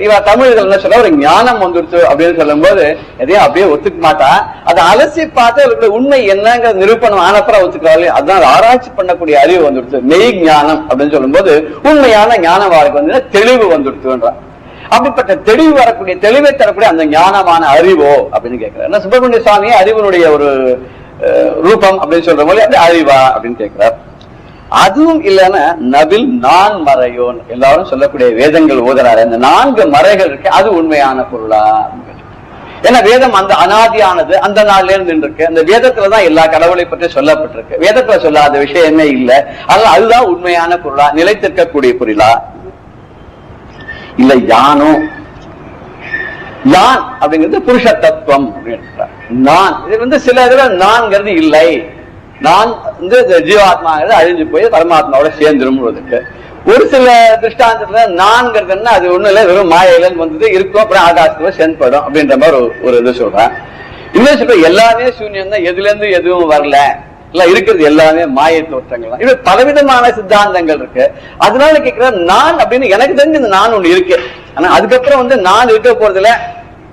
இவ தமிழர்கள் என்ன சொல்ல ஒரு ஞானம் வந்துடுச்சு அப்படின்னு சொல்லும் போது எதையும் அப்படியே ஒத்துக்க மாட்டா. அதை அலசி பார்த்து அவர்களுடைய உண்மை என்னங்கிற நிரூபணம் ஆனப்பறம் ஒத்துக்கிறாள். அதுதான் ஆராய்ச்சி பண்ணக்கூடிய அறிவு வந்துடுச்சு. மெய் ஞானம் அப்படின்னு சொல்லும் போது உண்மையான ஞானம் வாழ்க்கை தெளிவு வந்துடுச்சுன்றான். அப்படிப்பட்ட தெளிவு வரக்கூடிய, தெளிவை தரக்கூடிய அந்த ஞானமான அறிவோ அப்படின்னு கேட்கிறார். சுப்பிரமணிய சுவாமி அறிவனுடைய ஒரு ரூபம் அப்படின்னு சொல்ற போது அது அறிவா அப்படின்னு கேட்கிறார். அதுவும் இல்லைன்னா நவில் நான் மறையோன் எல்லாரும் சொல்லக்கூடிய வேதங்கள் ஓதுறாரு. அந்த 4 மறைகள் இருக்கு, அது உண்மையான பொருளா? ஏன்னா வேதம் அந்த அனாதியானது, அந்த நாள்ல இருந்து இருக்கு. அந்த வேதத்துலதான் எல்லா கடவுளை பற்றி சொல்லப்பட்டிருக்கு. வேதத்துல சொல்லாத விஷயமே இல்லை. அதனால அதுதான் உண்மையான பொருளா, நிலைத்திருக்கக்கூடிய பொருளா? இல்ல யானோ, யான் அப்படிங்கிறது புருஷ தத்துவம் அப்படின்னு. நான் இது சில இதுல நான்கிறது இல்லை. நான் ஜீவாத்மாங்கிறது அழிஞ்சு போய் பரமாத்மாவோட சேர்ந்துரும்ன்றதுக்கு ஒரு சில திருஷ்டாந்தத்துல நான்கிறதுன்னா அது ஒண்ணு இல்லை, வெறும் மாயிலன்னு வந்தது இருக்கும், அப்புறம் ஆகாசத்துல சேர்ந்துப்படும் அப்படின்ற மாதிரி ஒரு இது சொல்றேன். இன்னும் சொல்ற எல்லாமே சூன்யம் தான், எதுல இருந்து எதுவும் வரல, இல்ல இருக்கிறது எல்லாமே மாயை தோற்றங்கள் தான். இது பலவிதமான சித்தாந்தங்கள் இருக்கு. அதனால கேட்கிற நான் அப்படின்னு எனக்கு தெரிஞ்சு இந்த நான் ஒண்ணு இருக்கு. ஆனா அதுக்கப்புறம் நான் இருக்க போறது இல்ல,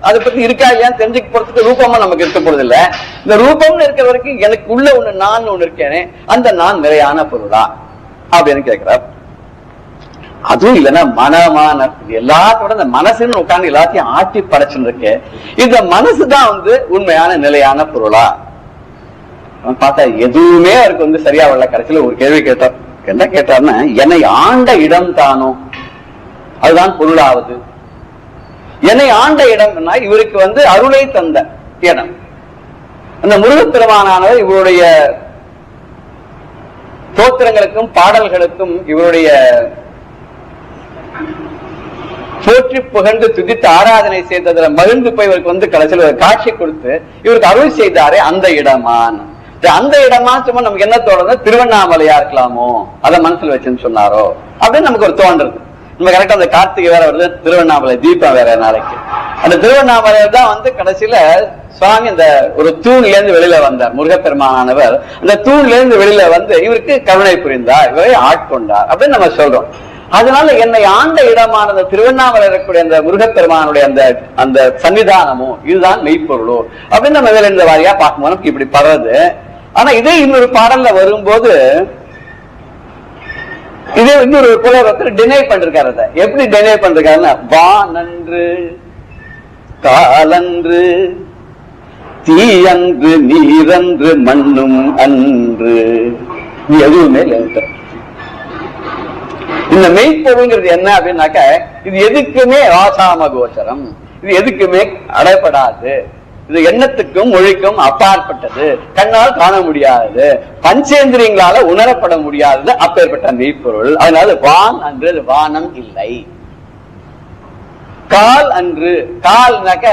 அதை பத்தி இருக்கா இல்லையான்னு தெரிஞ்சுக்க போறதுக்கு ரூபமா நமக்கு இருக்க போறது இல்ல. இந்த ரூபம்னு இருக்கிற வரைக்கும் எனக்கு உள்ள ஒண்ணு நான் ஒண்ணு இருக்கேனே, அந்த நான் நிலையான பொருளா அப்படின்னு கேட்கிறார். அதுவும் இல்லைன்னா மனமான எல்லாத்தோட இந்த மனசுன்னு உட்காந்து எல்லாத்தையும் ஆட்டி படைச்சுன்னு இருக்கு. இந்த மனசுதான் உண்மையான நிலையான பொருளா பார்த்தா எதுவுமே அவருக்கு சரியா வரல. கடைசியில ஒரு கேள்வி கேட்டார். என்ன கேட்டார்னா, என்னை ஆண்ட இடம் தானோ அதுதான் பொருளாவது. என்னை ஆண்ட இடம்னா இவருக்கு அருளை தந்த இடம். அந்த முருகப்பெருமானானவர் இவருடைய தோத்திரங்களுக்கும் பாடல்களுக்கும் இவருடைய போற்றி புகழ்ந்து துதித்து ஆராதனை செய்ததுல மகிழ்ந்து போய் இவருக்கு கடைசியில் ஒரு காட்சி கொடுத்து இவருக்கு அருள் செய்தாரே அந்த இடமான். அந்த இடமா சும்மா நமக்கு என்ன தோணுது, திருவண்ணாமலையா இருக்கலாமோ, அதை மனசுல வச்சுன்னு சொன்னாரோ அப்படின்னு நமக்கு ஒரு தோன்றது. நம்ம கரெக்டா அந்த கார்த்திகை வேற வருது, திருவண்ணாமலை தீபம் வேற நாளைக்கு. அந்த திருவண்ணாமலையில தான் கடைசியில சுவாமி அந்த ஒரு தூண்ல இருந்து வெளியில வந்தார். முருகப்பெருமானவர் அந்த தூண்ல இருந்து வெளியில இவருக்கு கருணை புரிந்தார், இவரை ஆட்கொண்டார் அப்படின்னு நம்ம சொல்றோம். அதனால என்னை ஆண்ட இடமான அந்த திருவண்ணாமலை இருக்கக்கூடிய அந்த முருகப்பெருமானுடைய அந்த சன்னிதானமும் இதுதான் மெய்ப்பொருளோ அப்படின்னு நம்ம வேலை இந்த வாரியா பார்க்கும்போது இப்படி படுறது. ஆனா இதே இன்னொரு பாடல்ல வரும்போது இதே இன்னொரு புலவரத்தில் டினை பண்றாரு. எப்படி டினை பண்றாருன்னா, வானன்று காலன்று தீயன்று நீரன்று மண்ணும் அன்று எதுவுமே இல்லை. இந்த மெய்ப்பொருள்ங்கிறது என்ன அப்படின்னாக்க, இது எதுக்குமே ஆசாம கோச்சரம், இது எதுக்குமே அடைபடாது, இது எண்ணத்துக்கும் மொழிக்கும் அப்பாற்பட்டது, கண்ணால் காண முடியாதது, பஞ்சேந்திரியங்களால உணரப்பட முடியாதது, அப்பேற்பட்ட மெய்ப்பொருள். அதனால வான் அன்று வானம் இல்லை. கால் அன்று, கால்னாக்க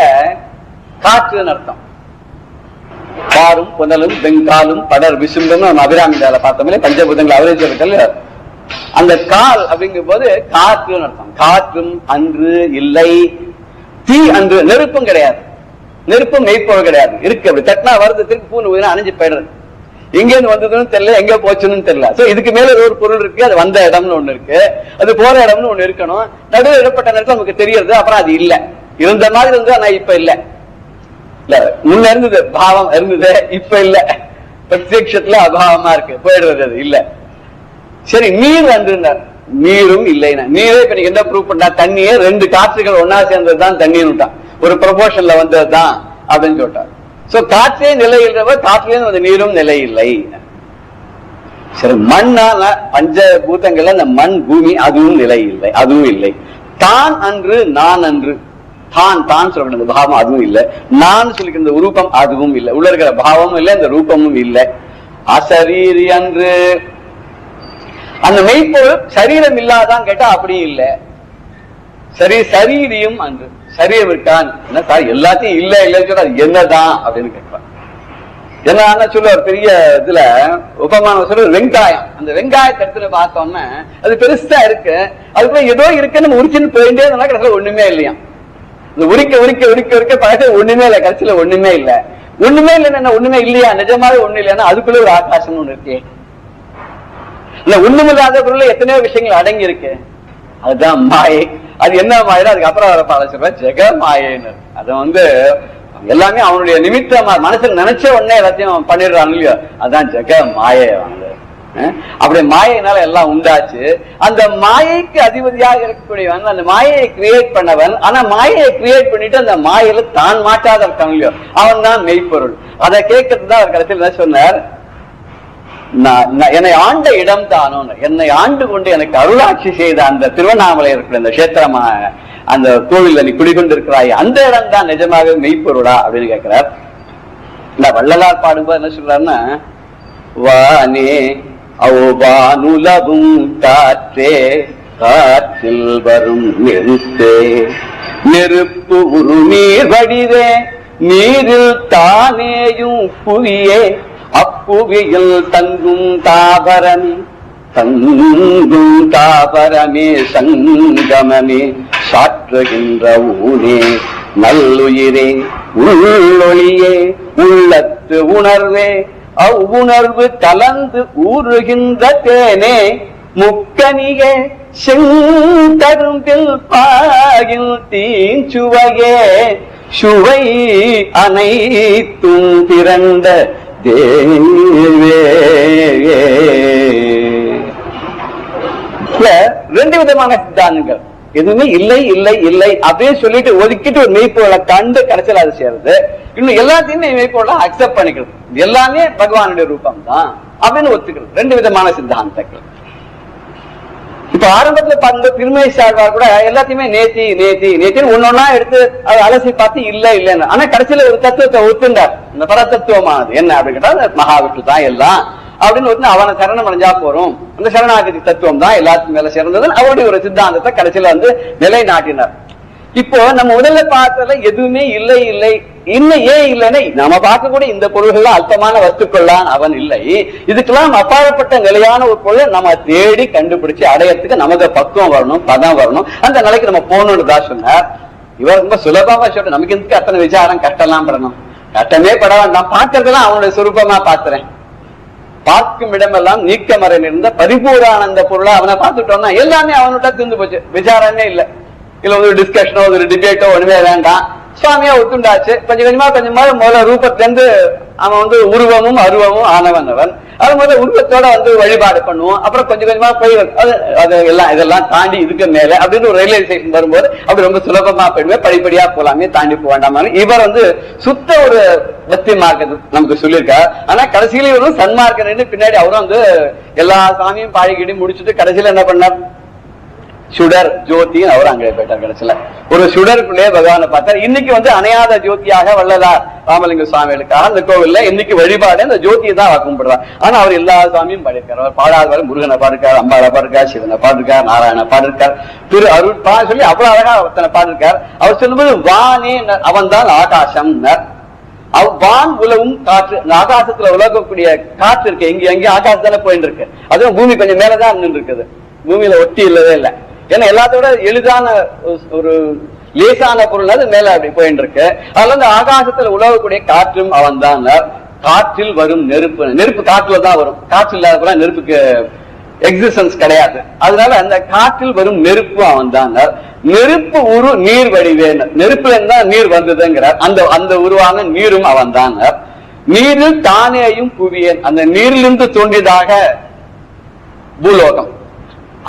காற்றுன்னு அர்த்தம். பாரும் புனலும் வெங்காலும் படர் விசும்பும் நம்ம அபிராமிதால பார்த்தோம்ல, பஞ்சபூதங்கள் அவரேஜர்கள். அந்த கால் அப்படிங்கும் போது காற்றுன்னு அர்த்தம். காற்றும் அன்று இல்லை. தீ அன்று, நெருப்பும் கிடையாது. நெருப்பும் மெய்ப்பொருள் கிடையாது. இருக்கு, அப்படி தட்டினா வருது, திருப்பி பூண்டு அணிஞ்சு போயிடுறது. எங்க இருந்து வந்ததுன்னு தெரியல, எங்க போச்சுன்னு தெரியல. சோ இதுக்கு மேல ஒரு பொருள் இருக்கு, அது வந்த இடம்னு ஒண்ணு இருக்கு, அது போற இடம்னு ஒண்ணு இருக்கணும். நடுவில் இடப்பட்ட நேரத்தில் நமக்கு தெரியறது, அப்புறம் அது இல்ல. இருந்த மாதிரி இருந்து ஆனா இப்ப இல்ல. இல்ல முன்ன இருந்தது, பாவம் இருந்தது, இப்ப இல்ல. பிரத்யட்சத்துல அபாவமா இருக்கு, போயிடுறது, அது இல்ல. சரி, நீர் அன்றுனார். நீரும் இல்லைன்னா, நீரே இப்ப நீங்க என்ன ப்ரூவ் பண்ணா, தண்ணியே 2 காற்றுகள் ஒன்னா சேர்ந்ததுதான் தண்ணீர், ஒரு ப்ரொபோர்ஷன்ல வந்ததுதான் அப்படின்னு சொல்லிட்டார். சோ காற்றே நிலை இல்லவ, காற்றிலேருந்து வந்த நீரும் நிலை இல்லை. சரி, மண்ணால பஞ்சபூதங்கள்ல இந்த மண் பூமி அதுவும் நிலை இல்லை, அதுவும் இல்லை. தான் அன்று நான் அன்று, தான் தான் சொல்ற பாவம் அதுவும் இல்லை, நான் சொல்லிக்கிற இந்த ரூபம் அதுவும் இல்லை, உள்ள இருக்கிற பாவமும் இல்லை, இந்த ரூபமும் இல்லை. அசரீரி அன்று, அந்த மெய்ப்பொருள் சரீரம் இல்லாதான் கேட்டா அப்படி இல்லை. சரி, சரீரியும் அன்று, சரீரம் இருக்கான். என்ன சார் எல்லாத்தையும் இல்ல இல்லைன்னு சொன்னா அது என்னதான் அப்படின்னு கேட்கலாம். என்ன சொல்ல ஒரு பெரிய இதுல உபமானம் சொல்ற வெங்காயம். அந்த வெங்காயத்தை எடுத்து பார்த்தோம்னா அது பெருசா இருக்கு, அதுக்குள்ள ஏதோ இருக்குன்னு உரிச்சுன்னு போயிட்டே இருந்தா கடைசியில ஒண்ணுமே இல்லையா. உரிக்க உரிக்க உரிக்க உரிக்க பழக்க ஒண்ணுமே இல்லை, கடைசியில ஒண்ணுமே இல்லை. ஒண்ணுமே இல்லைன்னா ஒண்ணுமே இல்லையா, நிஜமாவே ஒண்ணு இல்லைன்னா அதுக்குள்ள ஒரு ஆகாசம் ஒண்ணு இருக்கு. இல்ல ஒண்ணுமில்லாத பொருள் எத்தனையோ விஷயங்கள் அடங்கி இருக்கு. அதுதான் மாயை. அது என்ன மாயினா அதுக்கப்புறம் வர பாட சொல்ற ஜெக மாயைன்னு. அது எல்லாமே அவனுடைய நிமித்தமா மனசுல நினைச்ச உடனே எல்லாத்தையும் பண்ணிடுறான் இல்லையோ, அதான் ஜெக மாயை. அப்படி மாயினால எல்லாம் உண்டாச்சு. அந்த மாயைக்கு அதிபதியாக இருக்கக்கூடியவன், அந்த மாயையை கிரியேட் பண்ணவன். ஆனா மாயையை கிரியேட் பண்ணிட்டு அந்த மாயில தான் மாட்டாத இருக்கான் இல்லையோ, அவன் தான் மெய்ப்பொருள். அதை கேட்கறதுதான் அவர் கடைசியில் என்ன சொன்னார், என்னை ஆண்ட இடம் தானோ, என்னை ஆண்டு கொண்டு எனக்கு அருளாட்சி செய்த அந்த திருவண்ணாமலை இருக்கிற அந்த கஷேத்திரமா அந்த கோவில்ல நீ குடிகொண்டு இருக்கிறாய், அந்த இடம் தான் நிஜமாவே மெய்ப்பொருளா அப்படின்னு கேட்கிறார். இந்த வள்ளலார் பாடும்போது என்ன சொல்றாருன்னா, வானே அவ்வானுலவும் காற்றே காற்றில் வரும் நெருப்பே நெருப்பு உருநீர் வடிவே நீரில் தானேயும் புவியே அப்புவியில் தங்கும் தாவரமே தங்கும் தாவரமே சங்கமமே சாற்றுகின்ற ஊனே நல்லுயிரே உள்ளொளியே உள்ளத்து உணர்வே அவ்வுணர்வு கலந்து ஊறுகின்ற தேனே முக்கனியே செங்கரும்பில் பாகில் தீஞ்சுவையே சுவை அனைத்தும் திரண்ட தேவே. ரெண்டு விதமான சித்தாந்தங்கள். எதுவுமே இல்லை இல்லை இல்லை அப்படியே சொல்லிட்டு ஒதுக்கிட்டு ஒரு மெய்ப்பொருளை கண்டு கடைசியில் அது செய்யறது. இன்னும் எல்லாத்தையுமே மெய்ப்பொருளை அக்செப்ட் பண்ணிக்கிறது. எல்லாமே பகவானுடைய ரூபம் தான் அப்படின்னு ஒத்துக்கிறது. ரெண்டு விதமான சித்தாந்தங்கள். இப்ப ஆரம்பத்துல பார்க்கும்போது திருமேசாழ்வார் கூட எல்லாத்தையுமே நேத்தி நேத்தி நேத்தின்னு ஒன்னொன்னா எடுத்து அதை அலசி பார்த்து இல்ல இல்லைன்னு. ஆனா கடைசியில ஒரு தத்துவத்தை ஒத்துண்டார். இந்த பரதத்துவமானது என்ன அப்படின்னு கேட்டா மகாவிஷ்ணு தான் எல்லாம் அப்படின்னு ஒத்து அவனை சரணம் அடைஞ்சா போறோம். அந்த சரணாகதி தத்துவம் தான் எல்லாத்துக்கும் மேல சிறந்தது. அவருடைய ஒரு சித்தாந்தத்தை கடைசியில நிலைநாட்டினார். இப்போ நம்ம முதல்ல பார்த்ததுல எதுவுமே இல்லை இல்லை இன்னும் ஏன் இல்லைன்னா நம்ம பார்க்கக்கூடிய இந்த பொருள்கள் அல்பமான வஸ்துக்கள்லாம் அவன் இல்லை. இதுக்கெல்லாம் அப்பாற்பட்ட நிலையான ஒரு பொருளை நம்ம தேடி கண்டுபிடிச்சு அடையறதுக்கு நமக்கு பக்குவம் வரணும், பதம் வரணும். அந்த நிலைக்கு நம்ம போகணும்னு தான் சொன்னார். இவர் ரொம்ப சுலபமா சொல்ற, நமக்கு எதுக்கு அத்தனை விசாரம் கஷ்டம்லாம் படணும், கஷ்டமே பட வேண்டாம், பார்க்கறதெல்லாம் அவனுடைய சுரூபமா பாத்துறேன். பார்க்கும் இடமெல்லாம் நீக்கமறை இருந்த பரிபூரானந்த பொருளா அவனை பார்த்துட்டோம்னா எல்லாமே அவனுடைய திருந்து போச்சு, விசாரமே இல்லை. இல்ல ஒரு டிஸ்கஷனோ ஒரு டிபேட்டோ ஒண்ணுமே வேண்டாம், சுவாமியா ஒத்துண்டாச்சு. கொஞ்சம் கொஞ்சமா முதல்ல ரூபத்திலிருந்து அவன் உருவமும் அருவமும் ஆனவன். அவன் அது முதல்ல உருவத்தோட வழிபாடு பண்ணுவோம். அப்புறம் கொஞ்சம் கொஞ்சமா போய் அது இதெல்லாம் தாண்டி இதுக்கு மேல அப்படின்னு ஒரு ரியலைசேஷன் வரும்போது அப்படி ரொம்ப சுலபமா போயிடுவேன், படிப்படியா போலாமே, தாண்டி போக வேண்டாம். இவர் சுத்த ஒரு பக்தி மார்க்கத்தை நமக்கு சொல்லியிருக்காரு. ஆனா கடைசியில இவரும் சன்மார்க்கன்னு பின்னாடி அவரும் எல்லா சாமியும் பாடிக்கிட்டு முடிச்சுட்டு கடைசியில என்ன பண்ணார், சுடர் ஜோதி அவர் அங்கே போயிட்டார். கடைசியில ஒரு சுடருக்குள்ளே பகவானை பார்த்தார். இன்னைக்கு அணையாத ஜோதியாக வள்ளலார் ராமலிங்க சுவாமிகளுக்காக அந்த கோவில்ல இன்னைக்கு வழிபாடு அந்த ஜோதியை தான் கும்பிடுறார். ஆனா அவர் எல்லா சாமியும் பாடியிருக்கார். அவர் பாடாதவர் முருகனை பாடிருக்கார், அம்பாளை பாடிருக்கார், சிவனை பாடிருக்கார், நாராயண பாடிருக்கார், திரு அருள் சொல்லி அவ்வளவு அழகா ஒருத்தனை பாடிருக்கார். அவர் சொல்லும்போது வானே அவன் தான் ஆகாசம், வான் உலவும் காற்று. ஆகாசத்துல உலகக்கூடிய காற்று இருக்கு, எங்கேயும் ஆகாசத்தானே போயிட்டு இருக்கு. அதுவும் பூமி கொஞ்சம் மேலதான் நின்று இருக்குது, பூமியில ஒட்டி இல்லவே இல்லை. ஏன்னா எல்லாத்தோட எளிதான ஒரு லேசான பொருள் அது மேல அப்படி போயிட்டு இருக்கு. அதுல இந்த ஆகாசத்துல உலகக்கூடிய காற்றும் அவன் தான். காற்றில் வரும் நெருப்பு, நெருப்பு காற்றுல தான் வரும், காற்று இல்லாத நெருப்புக்கு எக்ஸிஸ்டன்ஸ் கிடையாது. அதனால அந்த காற்றில் வரும் நெருப்பு அவன் தான். நெருப்பு உரு நீர் வடிவேன், நெருப்புல இருந்தா நீர் வந்ததுங்கிறார். அந்த உருவான நீரும் அவன் தான். நீரில் தானேயும் புவியேன், அந்த நீரிலிருந்து தோன்றியதாக பூலோகம்.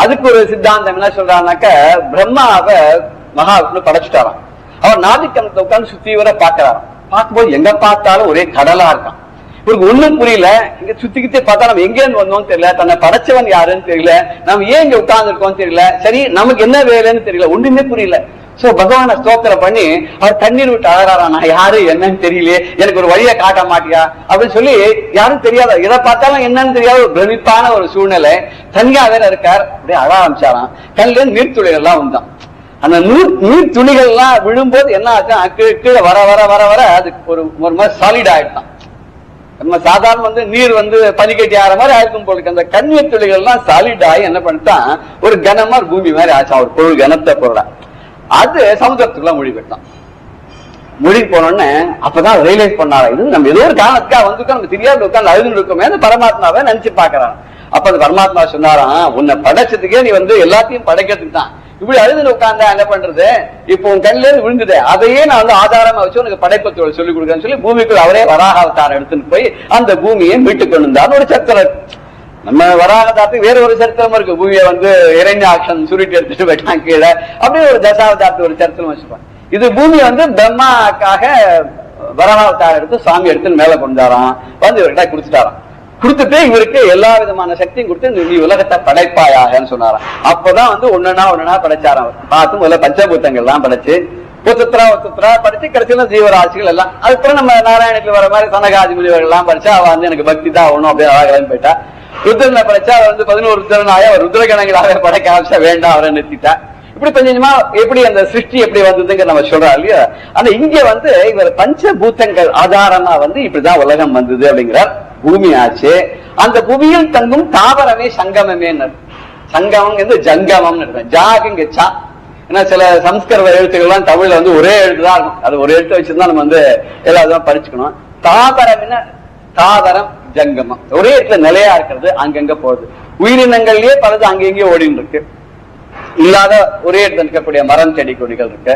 அதுக்கு ஒரு சித்தாந்தம் என்ன சொல்றாருனாக்க, பிரம்மாவை மகாவிஷ்ணு படைச்சுட்டாராம். அவர் நாதிக்கணத்தை உட்கார்ந்து சுத்தி வர பாக்குறாராம். பார்க்கும்போது எங்க பார்த்தாலும் ஒரே கடலா இருக்கான். இவருக்கு ஒண்ணும் புரியல. இங்க சுத்திக்கிட்டே பார்த்தா நம்ம எங்க இருந்து வந்தோம் தெரியல, தன்னை படைச்சவன் யாருன்னு தெரியல, நம்ம ஏன் இங்க உட்கார்ந்து இருக்கோம் தெரியல, சரி நமக்கு என்ன வேலைன்னு தெரியல, ஒண்ணுமே புரியல. சோ பகவான ஸ்தோத்திரம் பண்ணி அவர் தண்ணீர் விட்டு அழறாரா, நான் யாரு என்னன்னு தெரியலையே, எனக்கு ஒரு வழியை காட்ட மாட்டியா அப்படின்னு சொல்லி. யாரும் தெரியாத, எதை பார்த்தாலும் என்னன்னு தெரியாத ஒரு பிரமிப்பான ஒரு சூழ்நிலை. தனியா வேற இருக்கார், அப்படியே அழ ஆரம்பிச்சாராம். கண்ணுல நீர்த்துளிகள் எல்லாம் வந்தான். அந்த நீர் துளிகள்லாம் விழும்போது என்ன ஆச்சு, கீழே வர வர வர வர அது ஒரு மாதிரி சாலிட் ஆயிட்டான். நம்ம சாதாரண நீர் பனிக்கட்டி ஆற மாதிரி ஆயிருக்கும் போல. அந்த கண்ணீர் துளிகள்லாம் சாலிட் ஆகி என்ன பண்ணிட்டான், ஒரு கனமா பூமி மாதிரி ஆச்சா, ஒரு பொருள் கனத்தை பொருளா அது சமுத்திரத்துக்குள்ள மொழி போயிட்டான். மொழி போனோடனே அப்பதான் ரியலைஸ் பண்ணாங்க, இது நம்ம ஏதோ ஒரு காரணத்துக்காக வந்துட்டோம், நம்ம தெரியாத உட்காந்து அழுதுன்னு இருக்கோமே, பரமாத்மாவை நினைச்சு பாக்குறான். அப்ப அந்த பரமாத்மா சொன்னாராம், உன்னை படைச்சதுக்கே நீ எல்லாத்தையும் படைக்கிறதுக்கு தான் இப்படி அழுதுன்னு உட்கார்ந்தா என்ன பண்றது, இப்போ உன் கண்ணில இருந்து விழுந்துது, அதையே நான் ஆதாரமா வச்சு உனக்கு படைப்பு தொழில் சொல்லிக் கொடுக்கறேன்னு சொல்லி பூமிக்குள் அவரே வராக அவதாரம் எடுத்துன்னு போய் அந்த பூமியை மீட்டு கொண்டு வந்தார். ஒரு சரித்திரம். நம்ம வராகதாரத்துக்கு வேற ஒரு சரித்திரம் இருக்கு. பூமியை இரண்யாக்ஷன் சுருட்டி எடுத்துட்டு போயிட்டான் கீழே, அப்படியே ஒரு தசாவதாரத்துக்கு ஒரு சரித்திரம் வச்சுப்பான். இது பூமி பிரம்மாக்காக வராகாவதாரம் எடுத்து சாமி எடுத்து மேல கொண்டாராம், இவர்கிட்ட கொடுத்துட்டாராம். கொடுத்துட்டு இவருக்கு எல்லா விதமான சக்தியும் கொடுத்து நீ உலகத்தை படைப்பாயாகன்னு சொன்னாராம். அப்பதான் ஒன்னா படைச்சாராம். பார்த்து முதல்ல பஞ்சபூத்தங்கள் எல்லாம் படைச்சு ஒத்துத்ரா படிச்சு கடைசியில ஜீவராசிகள் எல்லாம். அதுக்கப்புறம் நம்ம நாராயணத்துல வர மாதிரி சனகாதி முனிவர்கள் எல்லாம் படிச்சா அவ எனக்கு பக்தி தான் ஆகணும் அப்படின்னு அழகலன்னு போயிட்டா. ருத்ரனை படைச்சா அவர் 11 ருத்ரனாய அவர் ருத்ரகணங்களாக படைக்க ஆரம்பிச்சா, வேண்டாம் அவரை நிறுத்திட்டா. இப்படி கொஞ்சம் கொஞ்சமா எப்படி அந்த சிருஷ்டி எப்படி வந்ததுங்க நம்ம சொல்றோம் இல்லையா. ஆனா இங்க இவர் பஞ்சபூத்தங்கள் ஆதாரமா இப்படிதான் உலகம் வந்தது அப்படிங்கிறார். பூமி ஆச்சு, அந்த புவியில் தங்கும் தாவரமே சங்கமமே. சங்கமம் ஜங்கமம் ஜாகுங்க சா. ஏன்னா சில சம்ஸ்கிருத எழுத்துக்கள்லாம் தமிழ்ல ஒரே எழுத்துதான் இருக்கும். அது ஒரு எழுத்து வச்சுதான் நம்ம எல்லாத்தையும் படிச்சுக்கணும். தாவரம் என்ன, தாவரம் ஜங்கமம், ஒரே இடத்துல நிலையா இருக்கிறது, அங்கங்க போகுது. உயிரினங்கள்லயே பலது அங்கெங்கே ஓடின்னு இருக்கு. இல்லாத ஒரே இடத்துல இருக்கக்கூடிய மரம் செடி கொடிகள் இருக்கு.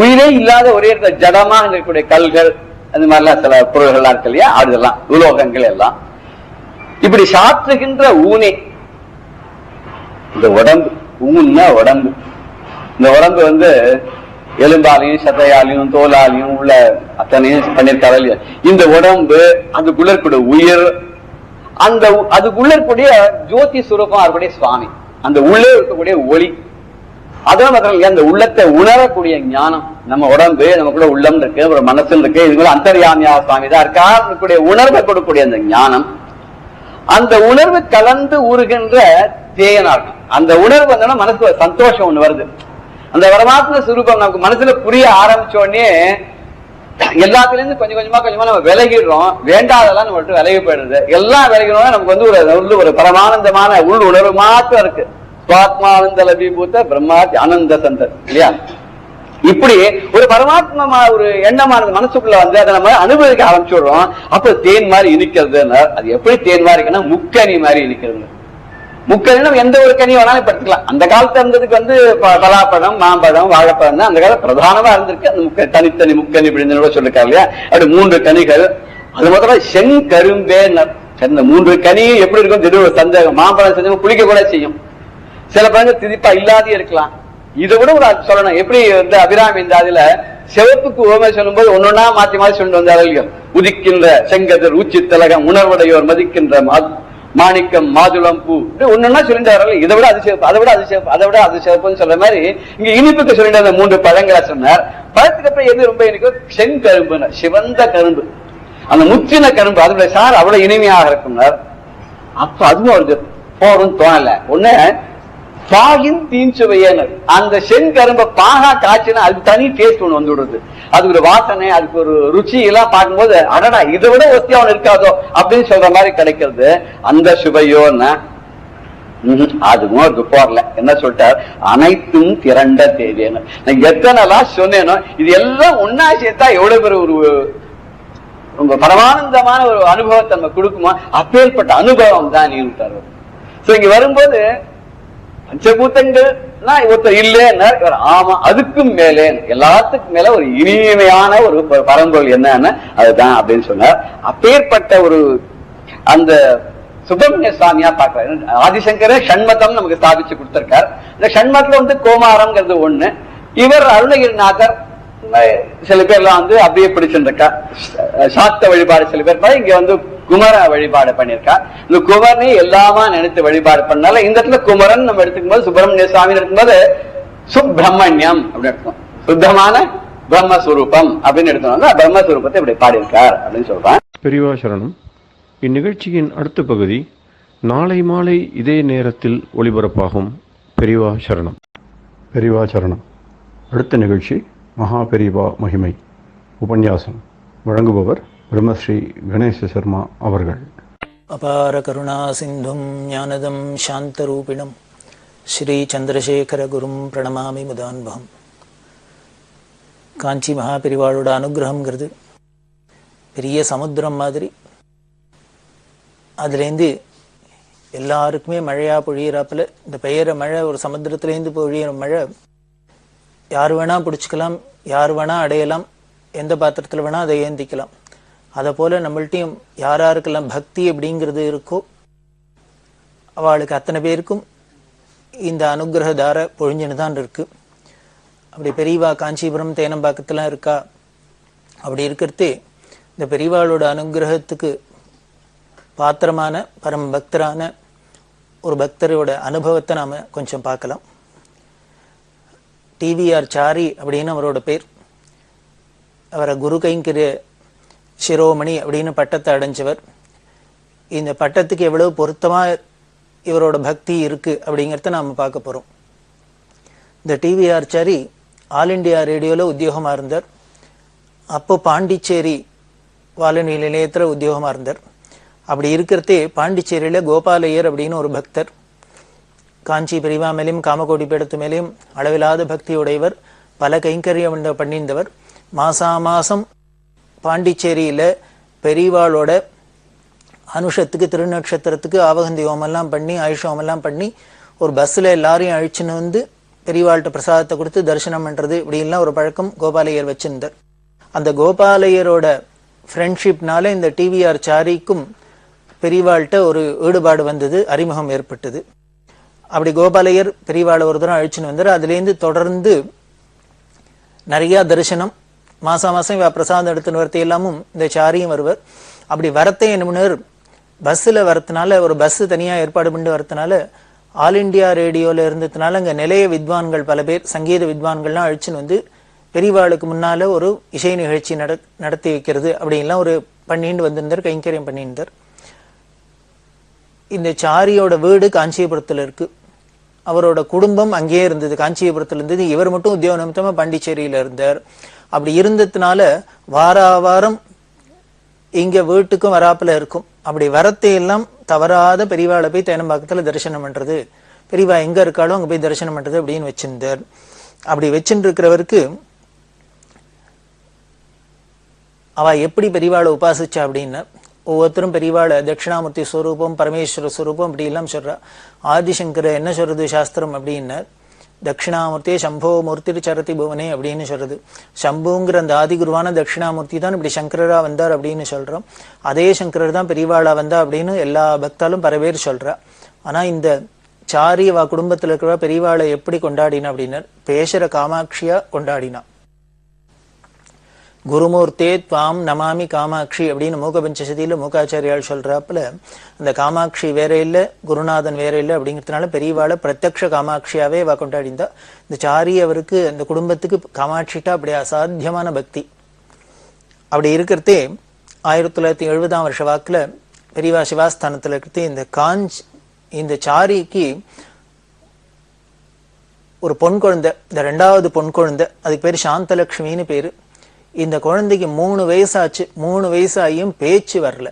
உயிரே இல்லாத ஒரே இடத்துல ஜடமா இருக்கக்கூடிய கல்கள், அந்த மாதிரிலாம் சில பொருள்கள்லாம் இருக்கு இல்லையா, அதெல்லாம் உலோகங்கள் எல்லாம். இப்படி சாற்றுகின்ற ஊனே இந்த உடம்பு. ஊன்னா உடம்பு. இந்த உடம்பு எலும்பாலையும் சதையாலையும் தோலாலையும் உள்ள அத்தனையும் பண்ணிருக்காரு இல்லையா. இந்த உடம்பு அதுக்குள்ள இருக்கக்கூடிய உயிர், அந்த அதுக்குள்ள இருக்கக்கூடிய ஜோதி சுரூபம் இருக்கக்கூடிய சுவாமி, அந்த உள்ளே இருக்கக்கூடிய ஒளி, அதான் மாத்திரம் அந்த உள்ளத்தை உணரக்கூடிய ஞானம். நம்ம உடம்பு நமக்குள்ள உள்ளம் இருக்கு, ஒரு மனசு இருக்கு, இதுக்குள்ள அந்தர்யாமியா சுவாமி தான் இருக்கா, இருக்கக்கூடிய உணர்வை கொடுக்கக்கூடிய அந்த ஞானம். அந்த உணர்வு கலந்து ஊறுகின்ற தேனா இருக்கும். அந்த உணர்வு வந்தோம்னா மனசுக்கு சந்தோஷம் ஒண்ணு வருது. அந்த பரமாத்ம சுரூபம் நமக்கு மனசுல புரிய ஆரம்பிச்ச உடனே எல்லாத்துல இருந்து கொஞ்சம் கொஞ்சமா நம்ம விலகிடுறோம். வேண்டாதெல்லாம் நம்ம விலகி போயிடுறது. எல்லாம் விலகிறோம். நமக்கு ஒரு பரமானந்தமான உள் உணர்வு மாத்திரம் இருக்கு. சுவாத்மானந்த லபிபூத்த பிரம்மாதி ஆனந்த சந்தர் இல்லையா. இப்படி ஒரு பரமாத்மா ஒரு எண்ணமானது மனசுக்குள்ள அதை நம்ம அனுபவிக்க ஆரம்பிச்சுடுறோம். அப்ப தேன் மாதிரி இனிக்கிறது. அது எப்படி தேன் மாதிரி இருக்குன்னா முக்கனி மாதிரி இனிக்கிறது. முக்கனி நம்ம எந்த ஒரு கனி வேணாலும் படுத்துக்கலாம். அந்த காலத்துல இருந்ததுக்கு பலாப்பழம், மாம்பழம், வாழைப்பழம் தான் அந்த காலத்துல பிரதானமா இருந்திருக்கு. அந்த தனித்தனி முக்கனி அப்படின்னு சொல்லிருக்காரு இல்லையா. அப்படி 3 கனிகள். அது முதல்ல செங்கரும்பே. இந்த 3 கனியும் எப்படி இருக்கும் திடீர் ஒரு சந்தேகம். மாம்பழம் செஞ்சு புளிக்க கூட செய்யும். சில பழங்கள் திதிப்பா இல்லாதே இருக்கலாம். இதை விட ஒரு சொல்லணும். எப்படி அபிராமி இந்த அதுல சிவப்புக்கு ஓமை சொல்லும் போது ஒன்னொன்னா மாத்தி மாத்தி சொல்லிட்டு வந்தாரு. உதிக்கின்ற செங்கதிர் ஊச்சி திலகம் உணர்வுடையோர் மதிக்கின்ற மாணிக்கம் மாதுளம் பூ ஒன்னொன்னா சொல்லிட்டு வரல. இதை விட அது சிவப்பு, அதை விட அது சிவப்பு, அதை விட அது சிவப்புன்னு சொல்ற மாதிரி இங்க இனிப்புக்கு சொல்லிட்டு அந்த 3 பழங்களை சொன்னார். பழத்துக்கு அப்புறம் எது ரொம்ப இனிக்கும்? செங்கரும்பு, சிவந்த கரும்பு, அந்த முற்றின கரும்பு. அதோட சார் அவ்வளவு இனிமையாக இருக்கும்னார். அப்ப அதுவும் அவருக்கு போரும் தோணல. ஒண்ணு பாகின் தீஞ்சுவையனர். அந்த செங்கரும்பை பாகா காய்ச்சினா அதுக்கு தனி டேஸ்ட் ஒண்ணு வந்து விடுறது. அதுக்கு ஒரு வாசனை, அதுக்கு ஒரு ருச்சி எல்லாம் பார்க்கும்போது அடடா இதை விட ஒத்தியா ஒண்ணு இருக்காதோ அப்படின்னு சொல்ற மாதிரி கிடைக்கிறது. அந்த சுவையோன்னா அதுவும் அவருக்கு போறல. என்ன சொல்லிட்டார்? அனைத்தும் திரண்ட தேதியான. நான் எத்தனைலாம் சொன்னேனோ இது எல்லாம் ஒன்னா சேர்த்தா எவ்வளவு பேர் ஒரு ரொம்ப பரமானந்தமான ஒரு அனுபவத்தை நம்ம கொடுக்குமா. அப்பேற்பட்ட அனுபவம் தான் நீ விட்டார். இங்க வரும்போது பஞ்சபூத்தங்கள் ஒருத்தர் இல்லைன்னா ஆமா அதுக்கும் மேலே எல்லாத்துக்கும் மேல ஒரு இனிமையான ஒரு பரம்பொருள் என்னன்னு அதுதான் அப்படின்னு சொன்னார். அப்பேற்பட்ட ஒரு அந்த சுப்பிரமணிய சுவாமியா பாக்குறாரு. ஆதிசங்கர ஷண்மதம் நமக்கு ஸ்தாபிச்சு கொடுத்திருக்கார். இந்த ஷண்மத்துல கோமாரம்ங்கிறது ஒண்ணு. இவர் அருணகிரிநாதர் சில பேர்லாம் அப்படியே பிடிச்சிருக்கா. சாத்த வழிபாடு சில பேர் இங்க குமர வழிபாடு பண்ணிருக்கா. இந்த குமரனை எல்லாமா நினைத்து வழிபாடு பண்ணால இந்த இடத்துல குமரன் நம்ம எடுத்துக்கும் போது சுப்பிரமணிய சுவாமி இருக்கும்போது சுப்பிரமணியம் அப்படின்னு எடுத்தோம். சுத்தமான பிரம்மஸ்வரூபம் அப்படின்னு எடுத்தோம்னா பிரம்மஸ்வரூபத்தை இப்படி பாடியிருக்கார் அப்படின்னு சொல்றான். பெரியவா சரணம். இந்நிகழ்ச்சியின் அடுத்த பகுதி நாளை மாலை இதே நேரத்தில் ஒளிபரப்பாகும். பெரியவா சரணம். பெரியவா சரணம். அடுத்த நிகழ்ச்சி மகா பெரிவா மகிமை உபன்யாசம். வழங்குபவர் பிரம்மஸ்ரீ கணேச சர்மா அவர்கள். அபார கருணா சிந்தும் ஞானதம் சாந்தரூபிணம் ஸ்ரீ சந்திரசேகர குரும் பிரணமாமி முதான்பகம். காஞ்சி மகாபெரிவாளோட அனுகிரகம்ங்கிறது பெரிய சமுத்திரம் மாதிரி. அதுலேருந்து எல்லாருக்குமே மழையாக பொழியிறாப்புல இந்த பெய்கிற மழை, ஒரு சமுத்திரத்துலேருந்து பொழியிற மழை யார் வேணால் பிடிச்சிக்கலாம், யார் வேணால் அடையலாம், எந்த பாத்திரத்தில் வேணால் அதை ஏந்திக்கலாம். அதை போல் நம்மள்ட்டையும் யாராருக்கெல்லாம் பக்தி அப்படிங்கிறது இருக்கோ அவளுக்கு அத்தனை பேருக்கும் இந்த அனுகிரக தாரை பொழிஞ்சுன்னு தான் இருக்குது. அப்படி பெரியவா காஞ்சிபுரம் தேனம்பாக்கத்துலாம் இருக்கா. அப்படி இருக்கிறதே இந்த பெரியவாளோட அனுகிரகத்துக்கு பாத்திரமான பரம பக்தரான ஒரு பக்தரோட அனுபவத்தை நாம் கொஞ்சம் பார்க்கலாம். டிவிஆர் சாரி அப்படின்னு அவரோட பேர். அவரை குரு கைங்கரிய சிரோமணி அப்படின்னு பட்டத்தை அடைஞ்சவர். இந்த பட்டத்துக்கு எவ்வளவு பொருத்தமாக இவரோட பக்தி இருக்குது அப்படிங்கிறத நாம் பார்க்க போகிறோம். இந்த டிவிஆர் சாரி ஆல் இண்டியா ரேடியோவில் உத்தியோகமாக இருந்தார். அப்போ பாண்டிச்சேரி வானொலி நிலையத்தில் உத்தியோகமாக இருந்தார். அப்படி இருக்கிறதே பாண்டிச்சேரியில் கோபாலையர் அப்படின்னு ஒரு பக்தர், காஞ்சி பெரியவா மேலேயும் காமகோடி பீடத்து மேலேயும் அளவில்லாத பக்தியுடையவர், பல கைங்கரியம் பண்ணியிருந்தவர். மாதம் பாண்டிச்சேரியில் பெரியவாளோட அனுஷத்துக்கு திருநட்சத்திரத்துக்கு ஆவகந்தி ஹோமெல்லாம் பண்ணி ஆயுஷோமெல்லாம் பண்ணி ஒரு பஸ்ஸில் எல்லாரையும் அழிச்சுன்னு வந்து பெரியவாள்கிட்ட பிரசாதத்தை கொடுத்து தரிசனம் பண்ணுறது இப்படிலாம் ஒரு பழக்கம் கோபாலையர் வச்சிருந்தார். அந்த கோபாலையரோட ஃப்ரெண்ட்ஷிப்னால இந்த டிவிஆர் சாரிக்கும் பெரியவாள்கிட்ட ஒரு ஈடுபாடு வந்தது, அறிமுகம் ஏற்பட்டது. அப்படி கோபாலையர் பெரியவாளை ஒரு தூரம் அழிச்சுன்னு வந்தார். அதுலேருந்து தொடர்ந்து நிறையா தரிசனம், மாதம் இவ பிரசாதம் எடுத்துன்னு வரத்தை எல்லாமும் இந்த சாரியும் வருவார். அப்படி வரத்தை என்ன பண்ணுவார், பஸ்ஸில் வரத்துனால ஒரு பஸ்ஸு தனியாக ஏற்பாடு பண்ணி வரத்துனால ஆல் இண்டியா ரேடியோவில் இருந்ததுனால அங்கே நிலைய வித்வான்கள் பல பேர், சங்கீத வித்வான்கள்லாம் அழிச்சுன்னு வந்து பெரியவாளுக்கு முன்னால் ஒரு இசை நிகழ்ச்சி நடத்தி வைக்கிறது அப்படின்லாம் ஒரு பண்ணிட்டு வந்திருந்தார், கைங்கரியம் பண்ணியிருந்தார். இந்த சாரியோட வீடு காஞ்சிபுரத்தில் இருக்குது. அவரோட குடும்பம் அங்கேயே இருந்தது, காஞ்சிபுரத்தில் இருந்தது. இவர் மட்டும் உத்தியோக நிமித்தமாக பாண்டிச்சேரியில் இருந்தார். அப்படி இருந்ததுனால வாரம் இங்கே வீட்டுக்கும் வராப்பில் இருக்கும். அப்படி வரத்தையெல்லாம் தவறாத பெரியவாளை போய் தேனம்பாக்கத்தில் தரிசனம் பண்ணுறது, பெரியவா எங்கே இருக்காளோ அங்கே போய் தரிசனம் பண்ணுறது அப்படின்னு வச்சிருந்தார். அப்படி வச்சுட்டு இருக்கிறவருக்கு அவள் எப்படி பெரியவாளை உபாசிச்சா அப்படின்னா, ஒவ்வொருத்தரும் பெரியவாளை தட்சிணாமூர்த்தி ஸ்வரூபம், பரமேஸ்வர ஸ்வரூபம் இப்படி எல்லாம் சொல்கிறா. ஆதிசங்கர என்ன சொல்கிறது சாஸ்திரம் அப்படின்னா, தட்சிணாமூர்த்தியே சம்போ மூர்த்தி சரதி புவனே அப்படின்னு சொல்கிறது. சம்புங்கிற அந்த ஆதிகுருவான தட்சிணாமூர்த்தி தான் இப்படி சங்கரராக வந்தார் அப்படின்னு சொல்கிறோம். அதே சங்கரர் தான் பெரியவாளா வந்தா அப்படின்னு எல்லா பக்தாலும் பல பேர் சொல்கிறா. ஆனால் இந்த சாரி வா குடும்பத்தில் இருக்கிறவா பெரியவாளை எப்படி கொண்டாடினா அப்படின்னா, பேசுகிற காமாட்சியாக கொண்டாடினா. குருமூர்த்தே துவாம் நமாமி காமாட்சி அப்படின்னு மூகபஞ்சசதியில் மூகாச்சாரியால் சொல்கிறாப்புல, அந்த காமாட்சி வேற இல்லை, குருநாதன் வேற இல்லை அப்படிங்கிறதுனால பெரியவாளை பிரத்யக்ஷ காமாட்சியாவே வா கொண்டாடிந்தா. இந்த சாரி அவருக்கு அந்த குடும்பத்துக்கு காமாட்சிட்டா அப்படி அசாத்தியமான பக்தி. அப்படி இருக்கிறதே 1970 வாக்கில் பெரியவா சிவாஸ்தானத்தில் இருக்கிறதே இந்த சாரிக்கு ஒரு பொன் குழந்தை, இந்த 2வது பொன் குழந்தை, அதுக்கு பேர் சாந்தலட்சுமின்னு பேர். இந்த குழந்தைக்கு 3 வயசாச்சு. 3 வயசாகியும் பேச்சு வரல.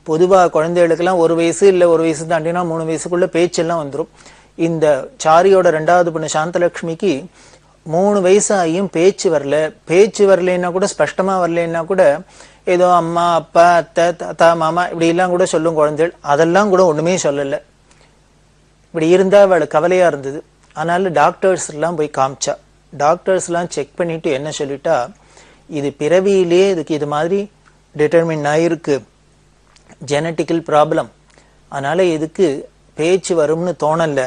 பொதுவாக குழந்தைகளுக்கெல்லாம் 1 வயசு இல்லை 1 வயசு தாண்டினா 3 வயசுக்குள்ள பேச்செல்லாம் வந்துடும். இந்த சாரியோட 2வது பொண்ணு சாந்தலட்சுமிக்கு 3 வயசாகியும் பேச்சு வரல. பேச்சு வரலைன்னா கூட, ஸ்பஷ்டமாக வரலைன்னா கூட ஏதோ அம்மா அப்பா அத்தை தாத்தா மாமா இப்படிலாம் கூட சொல்லும் குழந்தைகள். அதெல்லாம் கூட ஒன்றுமே சொல்லலை. இப்படி இருந்தால் அவளுக்கு கவலையாக இருந்தது. அதனால டாக்டர்ஸ்லாம் போய் காமிச்சா. டாக்டர்ஸ்லாம் செக் பண்ணிட்டு என்ன சொல்லிட்டா, இது பிறவியிலே இதுக்கு இது மாதிரி டிட்டர்மின் ஆயிருக்கு, ஜெனட்டிக்கல் ப்ராப்ளம், அதனால இதுக்கு பேச்சு வரும்னு தோணலை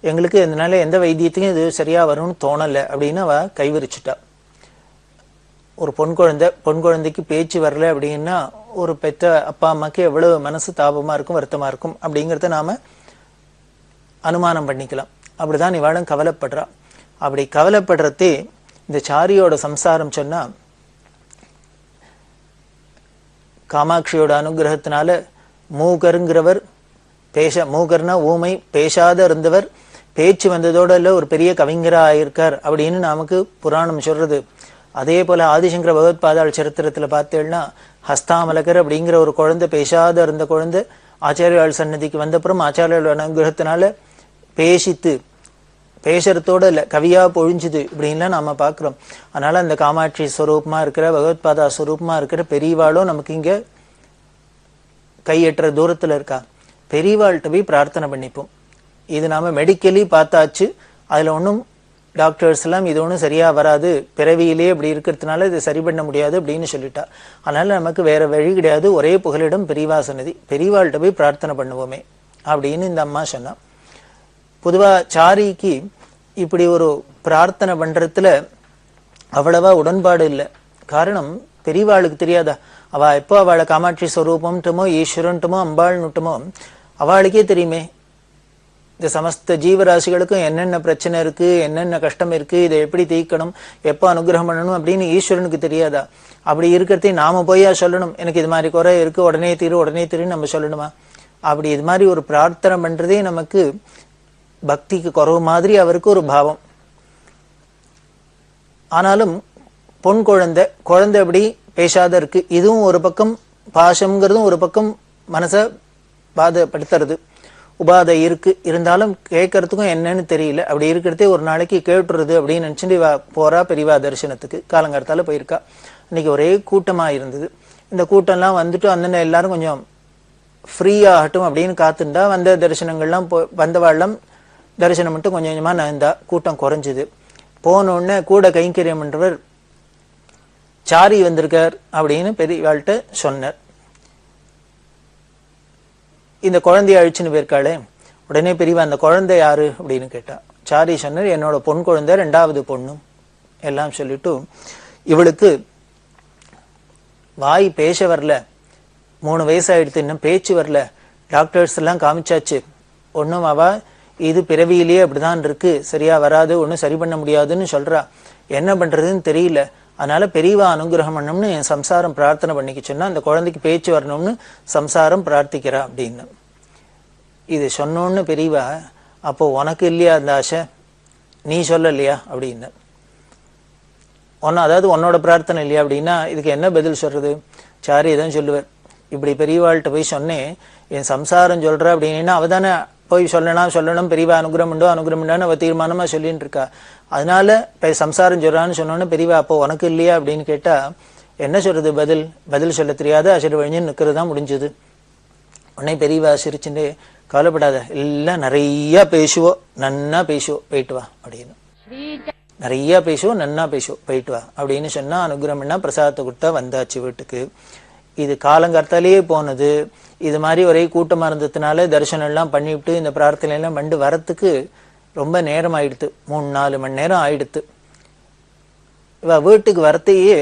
எங்களுக்கு, அதனால எந்த வைத்தியத்துக்கும் இது சரியாக வரும்னு தோணலை அப்படின்னு அவ கைவிரிச்சுட்டா. ஒரு பொன் குழந்தைக்கு பேச்சு வரல அப்படின்னா ஒரு பெற்ற அப்பா அம்மாக்கு எவ்வளவு மனசு தாபமாக இருக்கும், வருத்தமாக இருக்கும் அப்படிங்கிறத நாம் அனுமானம் பண்ணிக்கலாம். அப்படிதான் இவாளும் கவலைப்படுறா. அப்படி கவலைப்படுறதே இந்த சாரியோட சம்சாரம் சொன்னா, காமாட்சியோட அனுகிரகத்தினால மூகருங்கிறவர் மூகர்னா ஊமை, பேசாத இருந்தவர் பேச்சு வந்ததோட இல்ல ஒரு பெரிய கவிஞரா ஆயிருக்கார் அப்படின்னு நமக்கு புராணம் சொல்றது. அதே போல ஆதிசங்கர பகவத்பாதாள் சரித்திரத்துல பார்த்தேன்னா ஹஸ்தாமலகர் அப்படிங்கிற ஒரு குழந்தை, பேசாத இருந்த குழந்தை ஆச்சாரியாள் சன்னதிக்கு வந்தப்புறம் ஆச்சாரியாள் அனுகிரகத்தினால பேசுறதோட இல்ல கவியா பொழிஞ்சுது இப்படின்லாம் நாம பாக்குறோம். அதனால அந்த காமாட்சி ஸ்வரூபமா இருக்கிற பகவத்பாதா ஸ்வரூபமா இருக்கிற பெரியவாளும் நமக்கு இங்க கையெட்டுற தூரத்துல இருக்கா. பெரியவாள்கிட்ட போய் பிரார்த்தனை பண்ணிப்போம். இது நாம மெடிக்கலி பார்த்தாச்சு, அதுல ஒன்றும் டாக்டர்ஸ் எல்லாம் இது ஒன்றும் சரியா வராது, பிறவியிலே இப்படி இருக்கிறதுனால இது சரி பண்ண முடியாது அப்படின்னு சொல்லிட்டா. அதனால நமக்கு வேற வழி கிடையாது, ஒரே புகலிடம் பெரியவா சன்னதி, பெரியவாள்கிட்ட போய் பிரார்த்தனை பண்ணுவோமே அப்படின்னு இந்த அம்மா சொன்னா. பொதுவா சாரிக்கு இப்படி ஒரு பிரார்த்தனை பண்றதுல அவ்வளவா உடன்பாடு இல்லை. காரணம் பெரியவாளுக்கு தெரியாதா, அவ எப்போ அவளை காமாட்சி ஸ்வரூபம்ட்டுமோ ஈஸ்வரன்ட்டுமோ அம்பாள்னுட்டுமோ அவளுக்கே தெரியுமே இந்த சமஸ்த ஜீவராசிகளுக்கும் என்னென்ன பிரச்சனை இருக்கு, என்னென்ன கஷ்டம் இருக்கு, இதை எப்படி தீர்க்கணும், எப்போ அனுகிரகம் பண்ணணும் அப்படின்னு ஈஸ்வரனுக்கு தெரியாதா? அப்படி இருக்கிறதையும் நாம போயா சொல்லணும், எனக்கு இது மாதிரி குறை இருக்கு உடனே தீருன்னு நம்ம சொல்லணுமா? அப்படி இது மாதிரி ஒரு பிரார்த்தனை பண்றதே நமக்கு பக்திக்கு குறவு மாதிரி அவருக்கு ஒரு பாவம். ஆனாலும் பொன் குழந்தை அப்படி பேசாத இருக்கு, இதுவும் ஒரு பக்கம் பாசம்ங்கிறதும் ஒரு பக்கம் மனசை பாதப்படுத்துறது, உபாதை இருக்கு, இருந்தாலும் கேட்கறதுக்கும் என்னன்னு தெரியல. அப்படி இருக்கிறதே ஒரு நாளைக்கு கேட்டுறது அப்படின்னு நினைச்சுட்டு போறா பெரியவா தரிசனத்துக்கு. காலங்காலத்தால போயிருக்கா. இன்னைக்கு ஒரே கூட்டமா இருந்தது. இந்த கூட்டம்லாம் வந்துட்டு அந்த எல்லாரும் கொஞ்சம் ஃப்ரீ ஆகட்டும் அப்படின்னு காத்துண்டா. வந்த தரிசனங்கள்லாம் வந்தவாழ்லாம் தரிசனம் மட்டும் கொஞ்சம் கொஞ்சமா நகர்ந்தா. கூட்டம் குறைஞ்சுது. போனோடனே கூட கைங்கரியம் பண்றவர் சாரி வந்திருக்கார் அப்படின்னு பெரியவாள்கிட்ட சொன்னார். இந்த குழந்தைய அழிச்சுன்னு போயிருக்காளே. உடனே பெரியவா அந்த குழந்தை யாரு அப்படின்னு கேட்டா. சாரி சொன்னார், என்னோட பொன் குழந்தை, 2வது பொண்ணும் எல்லாம் சொல்லிட்டு, இவளுக்கு வாய் பேச வரல, 3 வயசாயிடுத்து, இன்னும் பேச்சு வரல, டாக்டர்ஸ் எல்லாம் காமிச்சாச்சு, ஒன்னும் அவ இது பிறவியிலேயே அப்படிதான் இருக்கு, சரியா வராது, ஒன்னும் சரி பண்ண முடியாதுன்னு சொல்றா. என்ன பண்றதுன்னு தெரியல, அதனால பெரியவா அனுகிரகம் பண்ணணும்னு என் சம்சாரம் பிரார்த்தனை பண்ணிக்க சொன்னா, அந்த குழந்தைக்கு பேச்சு வரணும்னு சம்சாரம் பிரார்த்திக்கிறா அப்படின்னு. இது சொன்னோன்னு பெரியவா, அப்போ உனக்கு இல்லையா அந்த ஆசை, நீ சொல்லலையா அப்படின்னு. அதாவது உன்னோட பிரார்த்தனை இல்லையா அப்படின்னா இதுக்கு என்ன பதில் சொல்றது? சாரி தான் சொல்லுவார், இப்படி பெரியவாள்கிட்ட போய் சொன்னேன், என் சம்சாரம் சொல்ற அப்படின்னா அவதானே போய் சொல்லணும் பெரியவா அனுகிரகம் உண்டான்னு அவ தீர்மானமா சொல்லிட்டு இருக்கா. அதனால சம்சாரம் சொல்றான்னு சொன்னோன்னு பெரியவா அப்போ உனக்கு இல்லையா அப்படின்னு கேட்டா என்ன சொல்றது? பதில் சொல்ல தெரியாத அசடு வழிஞ்சு நிக்கிறது தான் முடிஞ்சது. உடனே பெரியவா சிரிச்சுட்டு, கவலைப்படாத, எல்லாம் நிறைய பேசுவோம், நன்னா பேசுவோம், போயிட்டு வா அப்படின்னு. நிறைய பேசுவோம், நன்னா பேசுவோம், போயிட்டு வா அப்படின்னு சொன்னா அனுகிரகம்னா பிரசாதத்தை கொடுத்தா வந்தாச்சு வீட்டுக்கு. இது காலங்கார்த்தாலேயே போனது. இது மாதிரி ஒரே கூட்டமா இருந்ததுனால தரிசனம் எல்லாம் பண்ணிவிட்டு இந்த பிரார்த்தனை எல்லாம் பண்ணி வரத்துக்கு ரொம்ப நேரம் ஆயிடுத்து. 3-4 மணி நேரம் ஆயிடுத்து. இவ வீட்டுக்கு வரத்தையே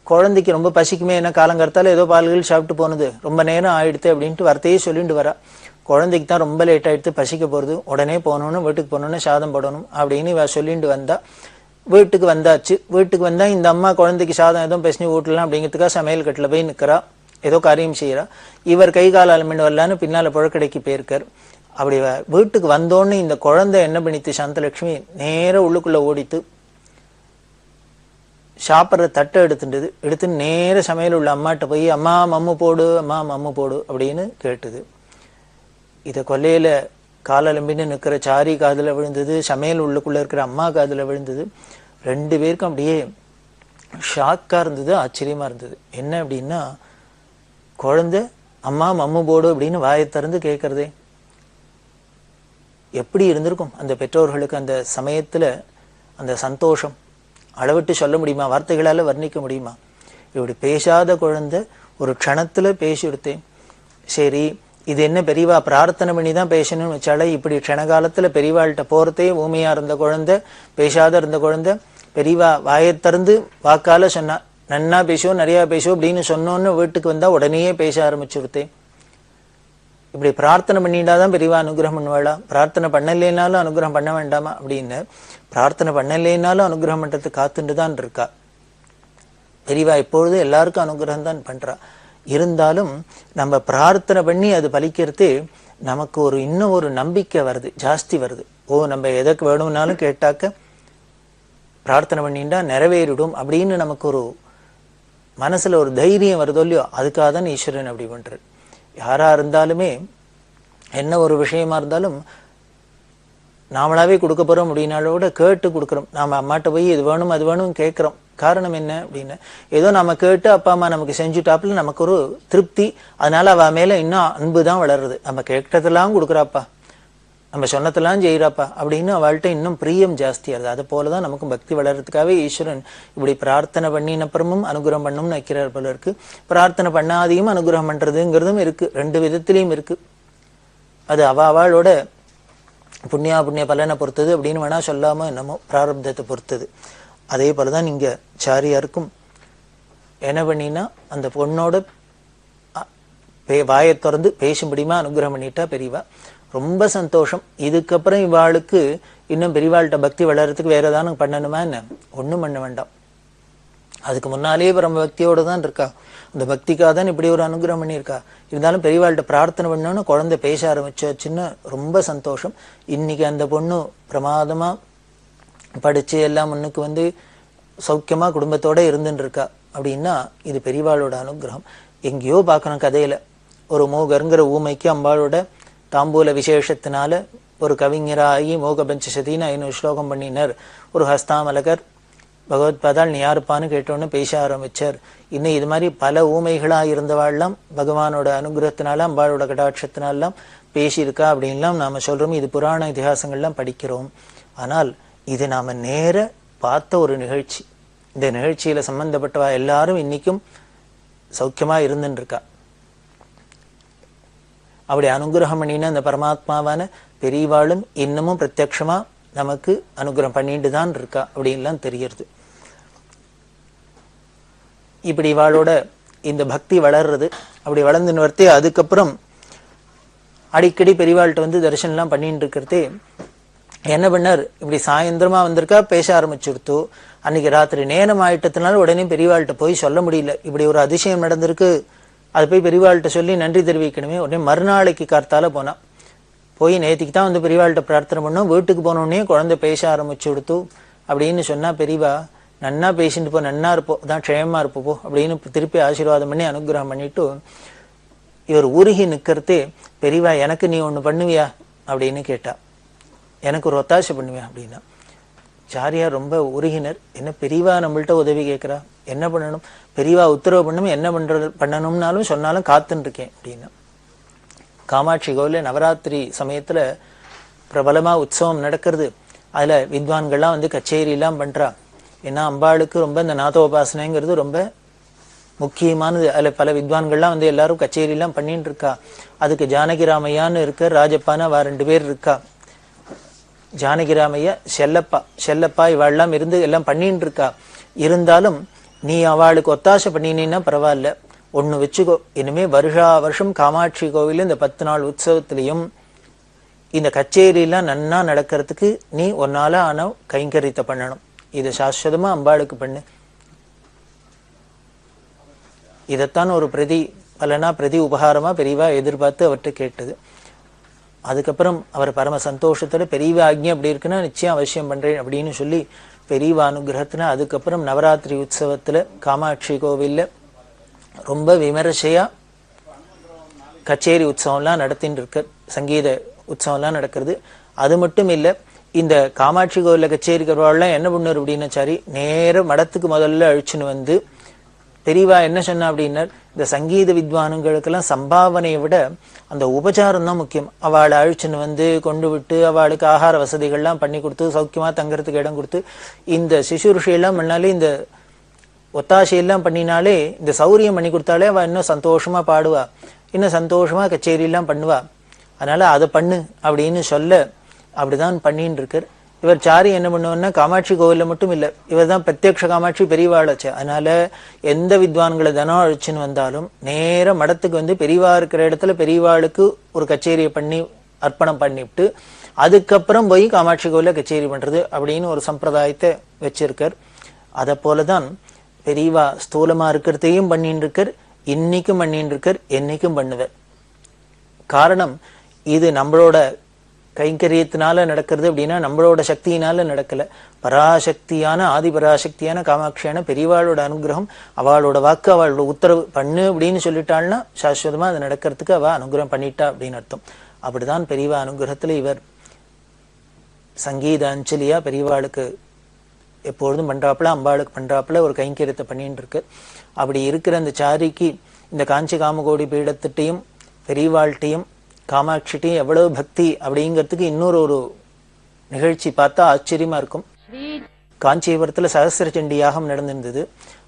குழந்தைக்கு ரொம்ப பசிக்குமே, என்ன காலங்கார்த்தால ஏதோ பால்கள் சாப்பிட்டு போனது, ரொம்ப நேரம் ஆயிடுத்து அப்படின்ட்டு வரத்தையே சொல்லிட்டு வரா. குழந்தைக்கு தான் ரொம்ப லேட் ஆயிடுத்து, பசிக்க போறது, உடனே போகணும்னு வீட்டுக்கு போகணும்னு சாதம் போடணும் அப்படின்னு இவ சொல்லிட்டு வந்தா. வீட்டுக்கு வந்தாச்சு. வீட்டுக்கு வந்தா இந்த அம்மா குழந்தைக்கு சாதம் எதுவும் பேசி ஊட்டலாம் அப்படிங்கிறதுக்காக சமையல் கட்டில போய் நிக்கிறா, ஏதோ காரியம் செய்யறா. இவர் கை கால் அலமிண்டு வரலான்னு பின்னால புழக்கடைக்கு போயிருக்கார். அப்படி வீட்டுக்கு வந்தோன்னு இந்த குழந்தை என்ன பண்ணித்து, சாந்தலட்சுமி நேர உள்ளுக்குள்ள ஓடித்து சாப்பிட்ற தட்டை எடுத்து நேர சமையல் உள்ள அம்மாட்ட போய் அம்மா மம்மு போடு அப்படின்னு கேட்டுது. இத கொல்லையில காலலம்பின்னு நிற்கிற சாரி காதுல விழுந்தது, சமையல் உள்ளுக்குள்ள இருக்கிற அம்மா காதுல விழுந்தது. 2 பேருக்கும் அப்படியே ஷாக்கா இருந்தது, ஆச்சரியமா இருந்தது. என்ன அப்படின்னா, குழந்தை அம்மா மம்மு போடு அப்படின்னு வாயை திறந்து கேட்கறதே எப்படி இருந்திருக்கும் அந்த பெற்றோர்களுக்கு? அந்த சமயத்துல அந்த சந்தோஷம் அளவிட்டு சொல்ல முடியுமா? வார்த்தைகளால வர்ணிக்க முடியுமா? இப்படி பேசாத குழந்தை ஒரு க்ஷணத்துல பேசி எடுத்தேன். சரி, இது என்ன பெரியவா பிரார்த்தனை பண்ணி தான் பேசணும்னு வச்சாலே, இப்படி க்ஷணகாலத்துல பெரியவாள்கிட்ட போறதே ஊமையா இருந்த குழந்தை, பேசாத இருந்த குழந்தை, பெரியவா வாயை திறந்து வாக்கால சொன்னா நன்னா பேசுவோம், நிறைய பேசுவோம் அப்படின்னு சொன்னோன்னு வீட்டுக்கு வந்தா உடனே பேச ஆரம்பிச்சுடுத்தேன். இப்படி பிரார்த்தனை பண்ணிட்டாதான் பெரியவா அனுகிரகம் பண்ணுவாளா? பிரார்த்தனை பண்ணலைனாலும் அனுகிரகம் பண்ண வேண்டாமா அப்படின்னு. பிரார்த்தனை பண்ணலைனாலும் அனுகிரகம் பண்றதுக்கு காத்துட்டு தான் இருக்கா பெரியவா. எப்பொழுதும் எல்லாருக்கும் அனுகிரகம் தான் பண்றா. இருந்தாலும் நம்ம பிரார்த்தனை பண்ணி அது பலிக்கிறது நமக்கு இன்னும் ஒரு நம்பிக்கை வருது, ஜாஸ்தி வருது. நம்ம எதற்கு வேணும்னாலும் கேட்டாக்க பிரார்த்தனை பண்ணிட்டா நிறைவேறிடும் அப்படின்னு நமக்கு ஒரு மனசுல ஒரு தைரியம் வருதோ இல்லையோ, அதுக்காக தான் ஈஸ்வரன் அப்படி பண்றாரு. யாரா இருந்தாலுமே என்ன ஒரு விஷயமா இருந்தாலும் நாமளாவே கொடுக்க போறோம் அப்படின்னாலோட கேட்டு கொடுக்குறோம். நாம அம்மாட்ட போய் இது வேணும் அது வேணும் கேட்கிறோம். காரணம் என்ன அப்படின்னு, ஏதோ நம்ம கேட்டு அப்பா அம்மா நமக்கு செஞ்சுட்டாப்புல நமக்கு ஒரு திருப்தி, அதனால அவ மேல இன்னும் அன்பு தான் வளருது. நம்ம கேட்டதெல்லாம் கொடுக்குறாப்பா, நம்ம சொன்னதெல்லாம் செய்யறாப்பா அப்படின்னு அவள்கிட்ட இன்னும் பிரியம் ஜாஸ்தியாருது. அது போலதான் நமக்கு பக்தி வளர்றதுக்காகவே ஈஸ்வரன் இப்படி பிரார்த்தனை பண்ணினப்புறமும் அனுகிரகம் பண்ணணும்னு வைக்கிறார் போல இருக்கு. பிரார்த்தனை பண்ணாதையும் அனுகிரகம் பண்றதுங்கிறதும் இருக்கு, ரெண்டு விதத்திலையும் இருக்கு. அது அவளோட புண்ணிய பலனை பொறுத்தது அப்படின்னு வேணா சொல்லாம என்னமோ பிராரப்தத்தை பொறுத்தது. அதே போலதான் இங்க சாரியாருக்கும் என்ன பண்ணினா அந்த பொண்ணோட வாயை திறந்து பேசும்படியுமா அனுகிரகம் பண்ணிட்டா பெரியவா. ரொம்ப சந்தோஷம். இதுக்கப்புறம் இவாளுக்கு இன்னும் பெரியவாள்கிட்ட பக்தி வளர்றதுக்கு வேற ஏதாவது பண்ணணுமா என்ன? ஒண்ணும் பண்ண வேண்டாம். அதுக்கு முன்னாலேயே பிரம்ம பக்தியோட தான் இருக்கா. அந்த பக்திக்காக தான் இப்படி ஒரு அனுகிரகம் பண்ணியிருக்கா. இருந்தாலும் பெரியவாள்கிட்ட பிரார்த்தனை பண்ணோன்னு குழந்தை பேச ஆரம்பிச்சாச்சுன்னு ரொம்ப சந்தோஷம். இன்னைக்கு அந்த பொண்ணு பிரமாதமா படிச்சு எல்லாம் முன்னுக்கு சௌக்கியமா குடும்பத்தோட இருந்துட்டு இருக்கா அப்படின்னா இது பெரியவாளோட அனுகிரகம். எங்கேயோ பார்க்கணும் கதையில, ஒரு மூகருங்கிற ஊமைக்கு அம்பாளோட தாம்பூல விசேஷத்தினால ஒரு கவிஞராகி மோக பஞ்சசதின்னு 500 ஸ்லோகம் பண்ணினார். ஒரு ஹஸ்தாமலகர் பகவத்பாதால் நீ யாருப்பான்னு கேட்டோன்னு பேச ஆரம்பிச்சார். இன்னும் இது மாதிரி பல ஊமைகளா இருந்தவாள்லாம் பகவானோட அனுகிரகத்தினால அம்பாளோட கடாட்சத்தினாலாம் பேசியிருக்கா அப்படின்லாம் நாம சொல்றோம். இது புராண இதிகாசங்கள்லாம் படிக்கிறோம். ஆனால் இது நாம நேர பார்த்த ஒரு நிகழ்ச்சி. இந்த நிகழ்ச்சியில சம்பந்தப்பட்டவா எல்லாரும் இன்னைக்கும் சௌக்கியமா இருந்துட்டு இருக்கா. அப்படி அனுகிரகம் பண்ணின அந்த பரமாத்மாவான பெரியவாளும் இன்னமும் பிரத்யக்ஷமா நமக்கு அனுகிரகம் பண்ணிட்டு தான் இருக்கா அப்படின்லாம் தெரியறது. இப்படி இவாளோட இந்த பக்தி வளர்றது. அப்படி வளர்ந்துன்னு வரத்தே அதுக்கப்புறம் அடிக்கடி பெரியவாள்கிட்ட தரிசனம்லாம் பண்ணிட்டு இருக்கிறதே என்ன பண்ணார், இப்படி சாயந்திரமா வந்திருக்கா, பேச ஆரம்பிச்சுடுத்து. அன்னைக்கு ராத்திரி நேரம் ஆயிட்டதுனால உடனே பெரியவாள்கிட்ட போய் சொல்ல முடியல, இப்படி ஒரு அதிசயம் நடந்திருக்கு, அது போய் பெரியவாள்கிட்ட சொல்லி நன்றி தெரிவிக்கணுமே. உடனே மறுநாளைக்கு கார்த்தால போனா. போய் நேத்திக்கு தான் பெரியவாள்கிட்ட பிரார்த்தனை பண்ணோம். வீட்டுக்கு போனோடனே குழந்தை பேச ஆரம்பிச்சு கொடுத்து அப்படின்னு சொன்னா பெரியவா, நன்னா பேசிட்டு போ, நன்னா இருப்போம், அதான் க்ஷேமமா இருப்போ அப்படின்னு திருப்பி ஆசீர்வாதம் பண்ணி அனுகிரகம் பண்ணிட்டு இவர் உருகி நிக்கிறதே, பெரியவா எனக்கு நீ ஒண்ணு பண்ணுவியா அப்படின்னு கேட்டா. எனக்கு ஒரு ஒத்தாசை பண்ணுவேன் அப்படின்னா. சாரியார் ரொம்ப உருகினர். என்ன பெரியவா நம்மள்ட்ட உதவி கேட்கிறா, என்ன பண்ணணும், பெரியவா உத்தரவு பண்ணணும், என்ன பண்ணணும்னாலும் சொன்னாலும் காத்துன்னு இருக்கேன் அப்படின்னா. காமாட்சி கோவில நவராத்திரி சமயத்துல பிரபலமா உற்சவம் நடக்கிறது. அதுல வித்வான்கள்லாம் கச்சேரியெல்லாம் பண்றா. ஏன்னா அம்பாளுக்கு ரொம்ப இந்த நாதோபாசனைங்கிறது ரொம்ப முக்கியமானது. அதுல பல வித்வான்கள்லாம் எல்லாரும் கச்சேரியெல்லாம் பண்ணிட்டு இருக்கா. அதுக்கு ஜானகிராமையான்னு இருக்க, ராஜப்பான்னு அவ 2 பேர் இருக்கா. ஜானகிராமையா செல்லப்பா இவாள்லாம் இருந்து எல்லாம் பண்ணிட்டு இருக்கா. இருந்தாலும் நீ அவளுக்கு ஒத்தாசை பண்ணினீன்னா பரவாயில்ல, ஒண்ணு வச்சுக்கோ, இனிமே வருஷா வருஷம் காமாட்சி கோவில இந்த 10 நாள் உற்சவத்திலையும் இந்த கச்சேரியெல்லாம் நன்னா நடக்கிறதுக்கு நீ ஒன்னால ஆன கைங்கரியத்தை பண்ணணும். இதை சாஸ்வதமா அம்பாளுக்கு பண்ணு. இதைத்தான் ஒரு பிரதி உபகாரமா பெரியவா எதிர்பார்த்து அவர்கிட்ட கேட்டது. அதுக்கப்புறம் அவர் பரம சந்தோஷத்துல பெரியவா ஆக்ஞை அப்படி இருக்குன்னா நிச்சயம் அவசியம் பண்றேன் அப்படின்னு சொல்லி பெரியவா அனுகிரகத்தின அதுக்கப்புறம் நவராத்திரி உற்சவத்துல காமாட்சி கோவில்ல ரொம்ப விமரிசையா கச்சேரி உற்சவம்லாம் நடத்தின்னு இருக்க, சங்கீத உற்சவம்லாம் நடக்கிறது. அது மட்டும் இல்ல, இந்த காமாட்சி கோவில்ல கச்சேரிக்கிறவாள்லாம் என்ன பண்ணுவார் அப்படின்னா, சரி நேர மடத்துக்கு முதல்ல அழிச்சுன்னு பெரியவா என்ன சொன்னா அப்படின்னா, இந்த சங்கீத வித்வானுங்களுக்கெல்லாம் சம்பாவனையை விட அந்த உபச்சாரம் தான் முக்கியம். அவளை அழிச்சுன்னு கொண்டு விட்டு அவளுக்கு ஆகார வசதிகள்லாம் பண்ணி கொடுத்து சௌக்கியமா தங்கறதுக்கு இடம் கொடுத்து இந்த சிசுருஷையெல்லாம் பண்ணாலே, இந்த ஒத்தாசையெல்லாம் பண்ணினாலே, இந்த சௌரியம் பண்ணி கொடுத்தாலே அவ இன்னும் சந்தோஷமா பாடுவா, இன்னும் சந்தோஷமா கச்சேரியெல்லாம் பண்ணுவா. அதனால அதை பண்ணு அப்படின்னு சொல்ல அப்படிதான் பண்ணின்னு இருக்கார். இவர் சாரி என்ன பண்ணுவோம்னா, காமாட்சி கோவில்ல மட்டும் இல்ல, இவர் தான் பிரத்யக்ஷ காமாட்சி பெரியவாளாச்சு. அதனால எந்த வித்வான்களை தினம் அழிச்சுன்னு வந்தாலும் நேர மடத்துக்கு பெரியவா இருக்கிற இடத்துல பெரியவாளுக்கு ஒரு கச்சேரியை பண்ணி அர்ப்பணம் பண்ணிவிட்டு அதுக்கப்புறம் போய் காமாட்சி கோவில்ல கச்சேரி பண்றது அப்படின்னு ஒரு சம்பிரதாயத்தை வச்சிருக்கார். அதை போலதான் பெரியவா ஸ்தூலமா இருக்கிறதையும் பண்ணிட்டு இருக்கார், இன்னைக்கும் பண்ணிட்டு இருக்கார், என்னைக்கும் பண்ணுவார். காரணம், இது நம்மளோட கைங்கரியத்தினால நடக்கிறது அப்படின்னா நம்மளோட சக்தியினால நடக்கல. பராசக்தியான ஆதிபராசக்தியான காமாட்சியான பெரியவாளோட அனுகிரகம், அவளோட வாக்கு, அவளோட உத்தரவு பண்ணு அப்படின்னு சொல்லிட்டாள்னா சாஸ்வதமா அது நடக்கிறதுக்கு அவ அனுகிரகம் பண்ணிட்டா அப்படின்னு அர்த்தம். அப்படிதான் பெரியவா அனுகிரகத்துல இவர் சங்கீத அஞ்சலியா பெரியவாளுக்கு எப்பொழுதும் பண்றாப்புல, அம்பாளுக்கு பண்றாப்புல ஒரு கைங்கரியத்தை பண்ணிட்டு இருக்கு. அப்படி இருக்கிற அந்த சாரிக்கு இந்த காஞ்சி காமகோடி பீடத்திட்டையும் பெரியவாள்கிட்டையும் காமாட்சிட்டையும் எவ்வளவு பக்தி அப்படிங்கிறதுக்கு இன்னொரு ஒரு நிகழ்ச்சி பார்த்தா ஆச்சரியமா இருக்கும். காஞ்சிபுரத்துல சகஸ்ர சண்டி யாகம் நடந்திருந்தது.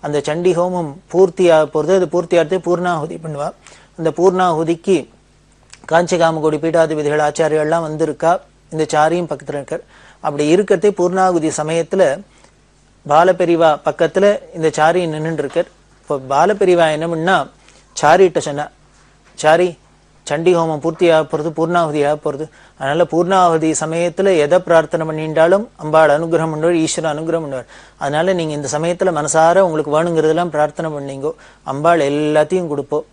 அந்த சண்டி ஹோமம் பூர்த்தியாக போறது. அது பூர்த்தியாகத்தே பூர்ணாகுதி பண்ணுவா. அந்த பூர்ணாகுதிக்கு காஞ்சி காமகோடி பீடாதிபதிகள் ஆச்சாரியெல்லாம் வந்திருக்கா. இந்த சாரியும் பக்கத்துல இருக்கார். அப்படி இருக்கிறதே பூர்ணாகுதி சமயத்துல பாலபெரிவா பக்கத்துல இந்த சாரி நின்றுட்டு இருக்கார். இப்போ பாலபெரிவா என்ன பண்ணா, சாரிட்ட சொன்னா, சாரி சண்டி ஹோமம் பூர்த்தியாக போறது, பூர்ணாகுதியாக போறது. அதனால பூர்ணாகுதி சமயத்துல எதை பிரார்த்தனை பண்ணிட்டாலும் அம்பாள் அனுகிரகம் பண்ணுவார், ஈஸ்வர அனுகிரகம் பண்ணுவார். அதனால நீங்க இந்த சமயத்துல மனசார உங்களுக்கு வேணுங்கிறதெல்லாம் பிரார்த்தனை பண்ணீங்கோ, அம்பாள் எல்லாத்தையும் கொடுப்போம்.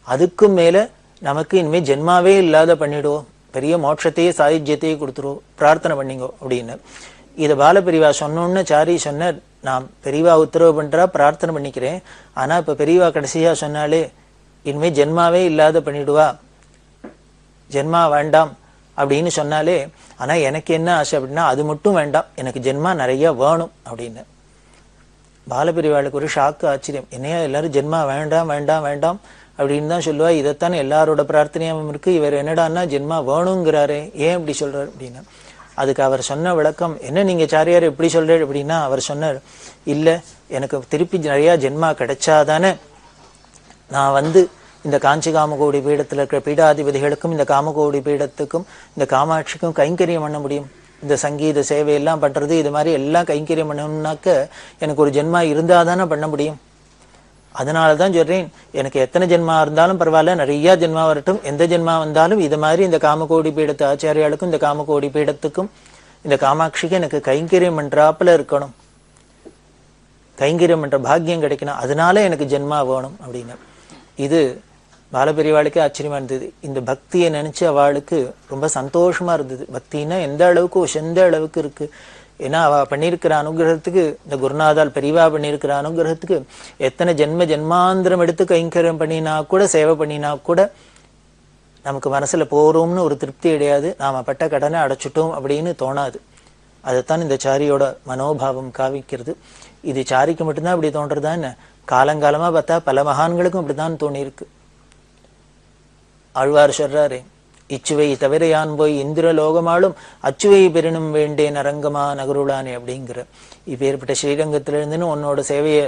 அதுக்கும் மேல நமக்கு இனிமே ஜென்மாவே இல்லாத பண்ணிடுவோம், பெரிய மோட்சத்தையே சாயுஜ்யத்தையே கொடுத்துருவோம், பிரார்த்தனை பண்ணிங்கோ அப்படின்னு. இதை பாலபெரிவா சொன்னோன்னு சாரி சொன்னார், நான் பெரியவா உத்தரவு பண்றா பிரார்த்தனை பண்ணிக்கிறேன். ஆனா இப்ப பெரியவா கடைசியா சொன்னாலே இனிமே ஜென்மாவே இல்லாத பண்ணிடுவா, ஜென்மா வேண்டாம் அப்படின்னு சொன்னாலே. ஆனா எனக்கு என்ன ஆசை அப்படின்னா, அது மட்டும் வேண்டாம், எனக்கு ஜென்மா நிறைய வேணும் அப்படின்னு. பாலபெரிவாளுக்கு ஒரு ஷாக்கு, ஆச்சரியம். என்னையா எல்லாரும் ஜென்மா வேண்டாம் வேண்டாம் வேண்டாம் அப்படின்னு தான் சொல்லுவா. இதைத்தான் எல்லாரோட பிரார்த்தனையாவும் இருக்கு. இவர் என்னடான்னா ஜென்மா வேணுங்கிறாரு, ஏன் இப்படி சொல்றாரு அப்படின்னா, அதுக்கு அவர் சொன்ன விளக்கம் என்ன, நீங்க சாரியார் எப்படி சொல்றாரு அப்படின்னா, அவர் சொன்னார், இல்ல எனக்கு திருப்பி நிறைய ஜென்மா கிடைச்சாதானே நான் இந்த காஞ்சி காமகோடி பீடத்துல இருக்கிற பீடாதிபதிகளுக்கும் இந்த காமகோடி பீடத்துக்கும் இந்த காமாட்சிக்கும் கைங்கரியம் பண்ண முடியும். இந்த சங்கீத சேவையெல்லாம் பண்றது, இது மாதிரி எல்லாம் கைங்கரியம் பண்ணணும்னாக்க எனக்கு ஒரு ஜென்மா இருந்தாதானே பண்ண முடியும். அதனாலதான் சொல்றேன், எனக்கு எத்தனை ஜென்மா இருந்தாலும் பரவாயில்ல, நிறைய ஜென்மா வரட்டும், எந்த ஜென்மா வந்தாலும் இது மாதிரி இந்த காமகோடி பீடத்து ஆச்சாரியாளுக்கும் இந்த காமகோடி பீடத்துக்கும் இந்த காமாட்சிக்கு எனக்கு கைங்கரியம் பண்றாப்புல இருக்கணும், கைங்கரியம் பண்ற பாக்கியம் கிடைக்கணும், அதனால எனக்கு ஜென்மா வேணும் அப்படின்னு. இது பாலபெரிவாளுக்கு ஆச்சரியமா இருந்தது. இந்த பக்தியை நினைச்சு அவளுக்கு ரொம்ப சந்தோஷமா இருந்தது. பக்தின்னா எந்த அளவுக்கு உசந்த அளவுக்கு இருக்கு. ஏன்னா அவ பண்ணியிருக்கிற அனுகிரகத்துக்கு, இந்த குருநாதால் பெரியவா பண்ணியிருக்கிற அனுகிரகத்துக்கு எத்தனை ஜென்மாந்திரம் எடுத்து கைங்கரியம் பண்ணினா கூட, சேவை பண்ணினா கூட நமக்கு மனசுல போறோம்னு ஒரு திருப்தி கிடையாது, நாம பட்ட கடனை அடைச்சிட்டோம் அப்படின்னு தோணாது. அதைத்தான் இந்த சாரியோட மனோபாவம் காவிக்கிறது. இது சாரிக்கு மட்டும்தான் இப்படி தோன்றதா என்ன, காலங்காலமா பார்த்தா பல மகான்களுக்கும் இப்படித்தான் தோணியிருக்கு. ஆழ்வார் சொல்றாரு, இச்சுவை தவிர யான் போய் இந்திர லோகமாலும் அச்சுவை பெருணும் வேண்டேன் அரங்கமா நகருளானே அப்படிங்கிற. இப்பேற்பட்ட ஸ்ரீரங்கத்திலிருந்துன்னு உன்னோட சேவையை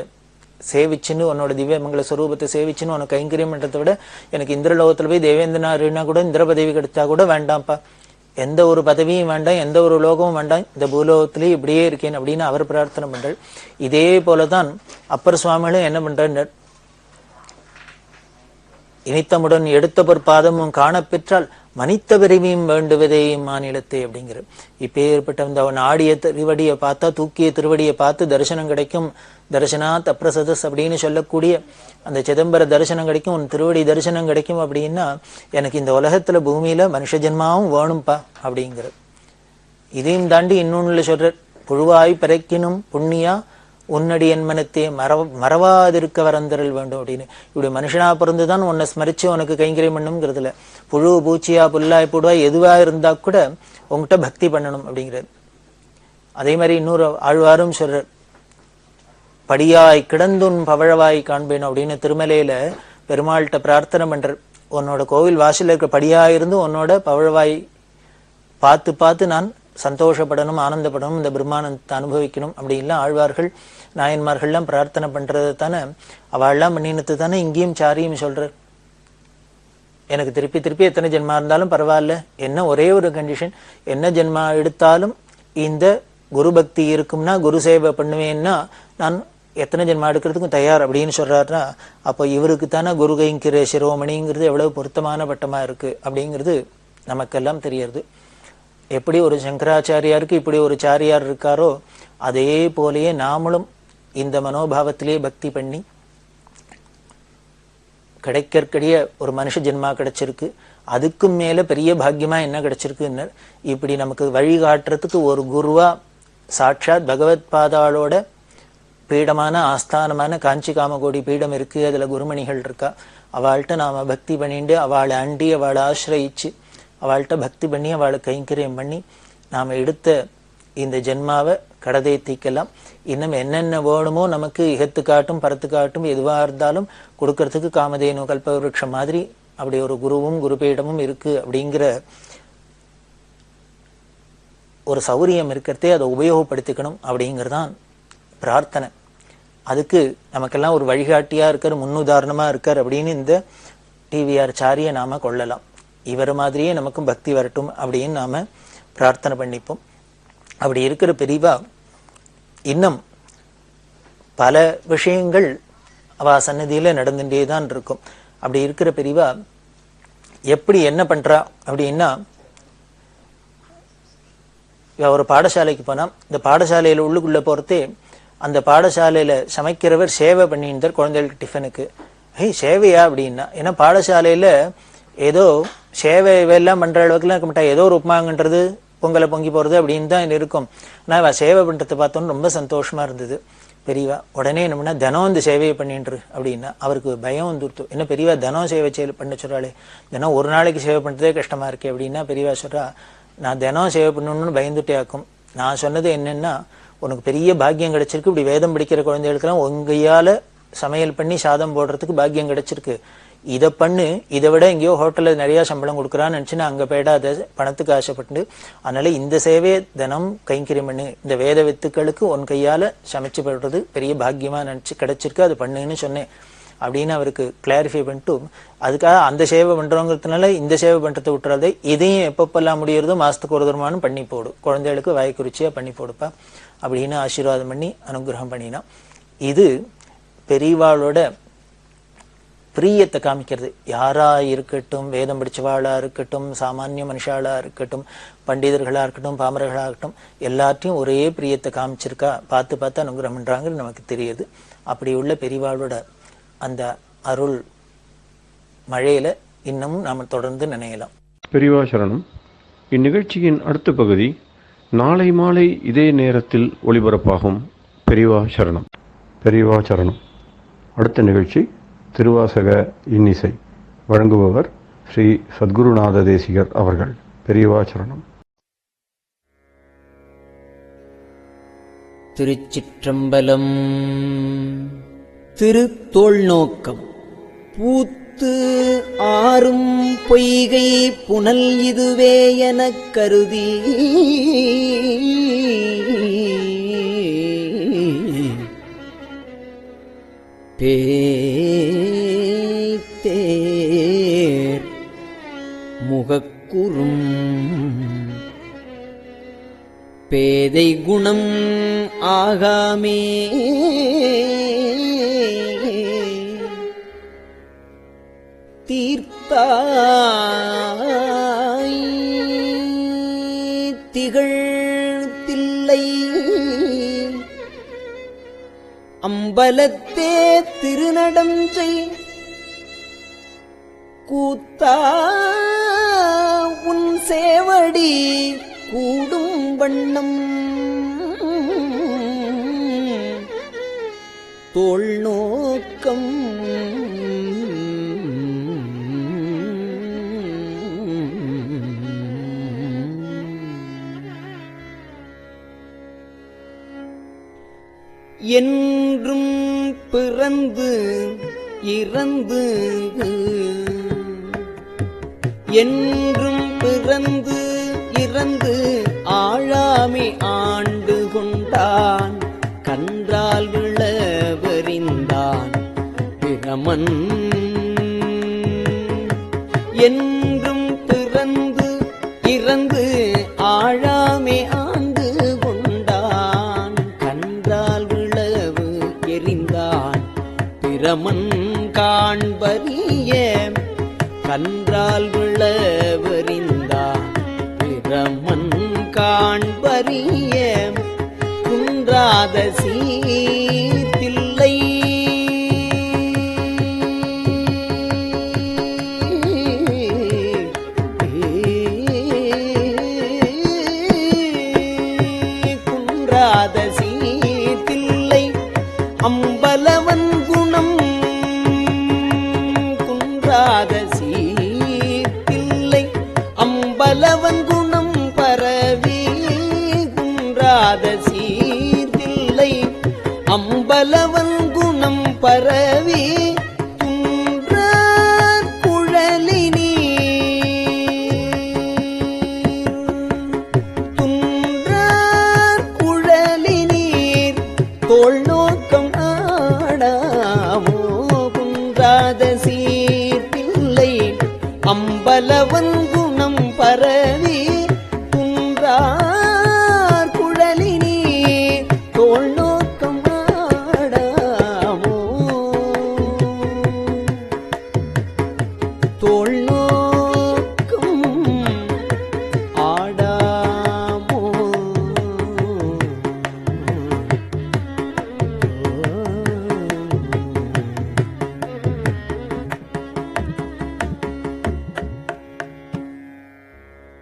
சேவிச்சுன்னு, உன்னோட திவ்ய மங்கள ஸ்வரூபத்தை சேவிச்சுன்னு உனக்கு கைங்கரியம் பண்றதை விட எனக்கு இந்திரலோகத்துல போய் தேவேந்திரனா கூட இந்திர பதவி கிடைத்தா கூட வேண்டாம்ப்பா, எந்த ஒரு பதவியும் வேண்டாம், எந்த ஒரு லோகமும் வேண்டாம், இந்த பூலோகத்திலேயே இப்படியே இருக்கேன் அப்படின்னு அவர் பிரார்த்தனை பண்றார். இதே போலதான் அப்பர் சுவாமிகளும் என்ன பண்றார், இனித்தமுடன் எடுத்த பொற்பாதமும் காணப்பெற்றால் மனித்த விரைவியும் வேண்டுவதே மாநிலத்தை அப்படிங்கிற. இப்ப ஏற்பட்ட அவன் ஆடிய திருவடியை பார்த்தா, தூக்கிய திருவடியை பார்த்து தரிசனம் கிடைக்கும், தரிசனாத் அப்ரசதஸ் அப்படின்னு சொல்லக்கூடிய அந்த சிதம்பர தரிசனம் கிடைக்கும், உன் திருவடி தரிசனம் கிடைக்கும் அப்படின்னா எனக்கு இந்த உலகத்துல பூமியில மனுஷ ஜென்மாவும் வேணும்பா அப்படிங்கிற. இதையும் தாண்டி இன்னொன்னுல சொல்ற, புழுவாய் பிறக்கினும் புண்ணியா உன்னடி என் மனத்தே மறவாதிருக்க வரந்தரல் வேண்டும் அப்படின்னு. இப்படி மனுஷனா பிறந்துதான் உன்னை ஸ்மரிச்சு உனக்கு கைங்கரியம் பண்ணுங்கிறதுல, புழு பூச்சியா புல்லாய் போடுவா எதுவா இருந்தா கூட உங்ககிட்ட பக்தி பண்ணணும் அப்படிங்கிறது. அதே மாதிரி இன்னொரு ஆழ்வாரும் சொல்றார், படியாய் கிடந்துன் பவழவாய் காண்பேன் அப்படின்னு திருமலையில பெருமாள்கிட்ட பிரார்த்தனை பண்றார். உன்னோட கோவில் வாசல்ல இருக்க படியாயிருந்து உன்னோட பவழவாய் பார்த்து பார்த்து நான் சந்தோஷப்படணும், ஆனந்தப்படணும், இந்த பிரம்மானந்தத்தை அனுபவிக்கணும் அப்படின்லாம் ஆழ்வார்கள் நாயன்மார்கள்லாம் பிரார்த்தனை பண்றது தானே, அவள்லாம் பண்ணினது தானே இங்கேயும் சாரியும் சொல்றார். எனக்கு திருப்பி திருப்பி எத்தனை ஜென்மா இருந்தாலும் பரவாயில்ல, என்ன ஒரே ஒரு கண்டிஷன், என்ன ஜென்மா எடுத்தாலும் இந்த குரு பக்தி இருக்கும்னா, குரு சேவை பண்ணுவேன்னா நான் எத்தனை ஜென்மா எடுக்கிறதுக்கும் தயார் அப்படின்னு சொல்றாருன்னா, அப்போ இவருக்கு தானே குரு கைங்கிற சிரோமணிங்கிறது எவ்வளவு பொருத்தமான பட்டமா இருக்கு அப்படிங்கிறது நமக்கெல்லாம் தெரியறது. எப்படி ஒரு சங்கராச்சாரியாருக்கு இப்படி ஒரு சாரியார் இருக்காரோ, அதே போலயே நாமளும் இந்த மனோபாவத்திலே பக்தி பண்ணி கிடைக்கக்கூடிய ஒரு மனுஷ ஜென்மா கிடைச்சிருக்கு, அதுக்கும் மேல பெரிய பாக்கியமா என்ன கிடைச்சிருக்குன்னு இப்படி நமக்கு வழிகாட்டுறதுக்கு ஒரு குருவா சாட்சாத் பகவத் பாதாளோட பீடமான ஆஸ்தானமான காஞ்சி காமகோடி பீடம் இருக்கு. அதுல குருமணிகள் இருக்கா. அவள்கிட்ட நாம பக்தி பண்ணிட்டு அவளை அண்டி அவளை ஆசிரயிச்சு அவள்கிட்ட பக்தி பண்ணி அவளை கைங்கரியம் பண்ணி நாம எடுத்த இந்த ஜென்மாவை கடதேத்திக்கலாம். இன்னும் என்னென்ன வேணுமோ நமக்கு இகத்து காட்டும் பரத்து காட்டும் எதுவா இருந்தாலும் கொடுக்கறதுக்கு காமதேனு கல்பவருஷம் மாதிரி அப்படி ஒரு குருவும் குருபீடமும் இருக்கு. அப்படிங்கிற ஒரு சௌரியம் இருக்கிறதே அதை உபயோகப்படுத்திக்கணும் அப்படிங்கிறதான் பிரார்த்தனை. அதுக்கு நமக்கெல்லாம் ஒரு வழிகாட்டியா இருக்கார், முன்னுதாரணமா இருக்கார் அப்படின்னு இந்த டிவிஆர் சாரியை நாம கொள்ளலாம். இவர் மாதிரியே நமக்கும் பக்தி வரட்டும் அப்படின்னு நாம பிரார்த்தனை பண்ணிப்போம். அப்படி இருக்கிற பெரியவா இன்னும் பல விஷயங்கள் அவ சன்னதியில நடந்துட்டே தான் இருக்கும். அப்படி இருக்கிற பெரியவா எப்படி என்ன பண்றா அப்படின்னா, ஒரு பாடசாலைக்கு போனா இந்த பாடசாலையில உள்ளுக்குள்ள போறதே அந்த பாடசாலையில சமைக்கிறவர் சேவை பண்ணிட்டார் குழந்தைகளுக்கு டிஃபனுக்கு. சேவையா அப்படின்னா, ஏன்னா பாடசாலையில ஏதோ சேவை எல்லாம் பண்ற அளவுக்குலாம் இருக்க மாட்டா, ஏதோ ஒரு உப்புமாங்கன்றது பொங்கலை பொங்கி போறது அப்படின்னு தான் இருக்கும். ஆனா இவ சேவை பண்றதை பார்த்தோன்னு ரொம்ப சந்தோஷமா இருந்தது. பெரியவா உடனே என்னன்னா தினம் இந்த சேவையை பண்ணிட்டு அப்படின்னா அவருக்கு பயம் வந்துடுத்து. என்ன பெரியவா தினம் சேவை பண்ண சொல்றாளே, தினம் ஒரு நாளைக்கு சேவை பண்றதே கஷ்டமா இருக்கே அப்படின்னா பெரியவா சொல்றா, நான் தினம் சேவை பண்ணணும்னு பயந்துட்டே ஆக்கும். நான் சொன்னது என்னன்னா, உனக்கு பெரிய பாக்கியம் கிடைச்சிருக்கு, இப்படி வேதம் படிக்கிற குழந்தைகளுக்கெல்லாம் உங்கையால சமையல் பண்ணி சாதம் போடுறதுக்கு பாக்கியம் கிடைச்சிருக்கு, இதை பண்ணு, இதை விட எங்கேயோ ஹோட்டல்ல நிறைய சம்பளம் கொடுக்குறான்னு நினைச்சுன்னா அங்க போயிடாத பணத்துக்கு ஆசைப்பட்டு, அதனால இந்த சேவையை தினம் கைங்கரியம் பண்ணு, இந்த வேத வித்துக்களுக்கு உன் கையால சமைச்சு போடுறது பெரிய பாக்கியமா நினைச்சு கிடைச்சிருக்கு, அது பண்ணுன்னு சொன்னேன் அப்படின்னு அவருக்கு கிளாரிஃபை பண்ணிட்டு, அதுக்காக அந்த சேவை பண்றோங்கிறதுனால இந்த சேவை பண்றதை விட்டுறாதே, இதையும் எப்பப்பெல்லாம் முடியறதோ மாசத்துக்கு ஒரு தரமானு பண்ணி போடு, குழந்தைகளுக்கு வாய்க்குறிச்சியா பண்ணி போடுப்பா அப்படின்னு ஆசீர்வாதம் பண்ணி அனுகிரகம் பண்ணினா. இது பெரியவாளோட பிரியத்தை காமிக்கிறது. யாரா இருக்கட்டும், வேதம் படிச்சவாளா இருக்கட்டும், சாமானிய மனுஷாளா இருக்கட்டும், பண்டிதர்களா இருக்கட்டும், பாமரர்களா இருக்கட்டும், எல்லாத்தையும் ஒரே பிரியத்தை காமிச்சிருக்கா, பார்த்து பார்த்து அனுகிரகம் பண்றாங்கன்னு நமக்கு தெரியுது. அப்படி உள்ள பெரியவாளோட அந்த அருள் மழையில இன்னமும் நாம தொடர்ந்து நினையலாம். பெரியவா சரணம். இந்நிகழ்ச்சியின் அடுத்த பகுதி நாளை மாலை இதே நேரத்தில் ஒளிபரப்பாகும். பெரியவா சரணம். பெரியவா சரணம். அடுத்த நிகழ்ச்சி திருவாசக இன்னிசை. வழங்குபவர் ஸ்ரீ சத்குருநாத தேசிகர் அவர்கள். பெரியவா சரணம். திருச்சிற்றம்பலம். திருத்தோள் நோக்கம். பூத்து ஆறும் பொய்கை புனல் இதுவே எனக் கருதி பேய்த்தேர் முகக்குறும் பேதை குணம் ஆகாமே தீர்த்தாய் திகழ் தில்லை அம்பலத்தே திருநடஞ்சை கூத்தா உன் சேவடி கூடும் வண்ணம் தோள் நோக்கம். என்றும் பிறந்து இறந்து என்றும் பிறந்து இறந்து ஆழாமை ஆண்டு கொண்டான் கன்றால் விளவறிந்தான் பிரமன். என்றும் பிறந்து இறந்து ஆழாமை ஆண்டு கொண்டான் கன்றால் விளவு எறிந்தான் பிரமன் காண்பறிய கன்றால் விளவறிந்தான் பிரமன் காண்பறிய குன்றாத சீத்தில்லை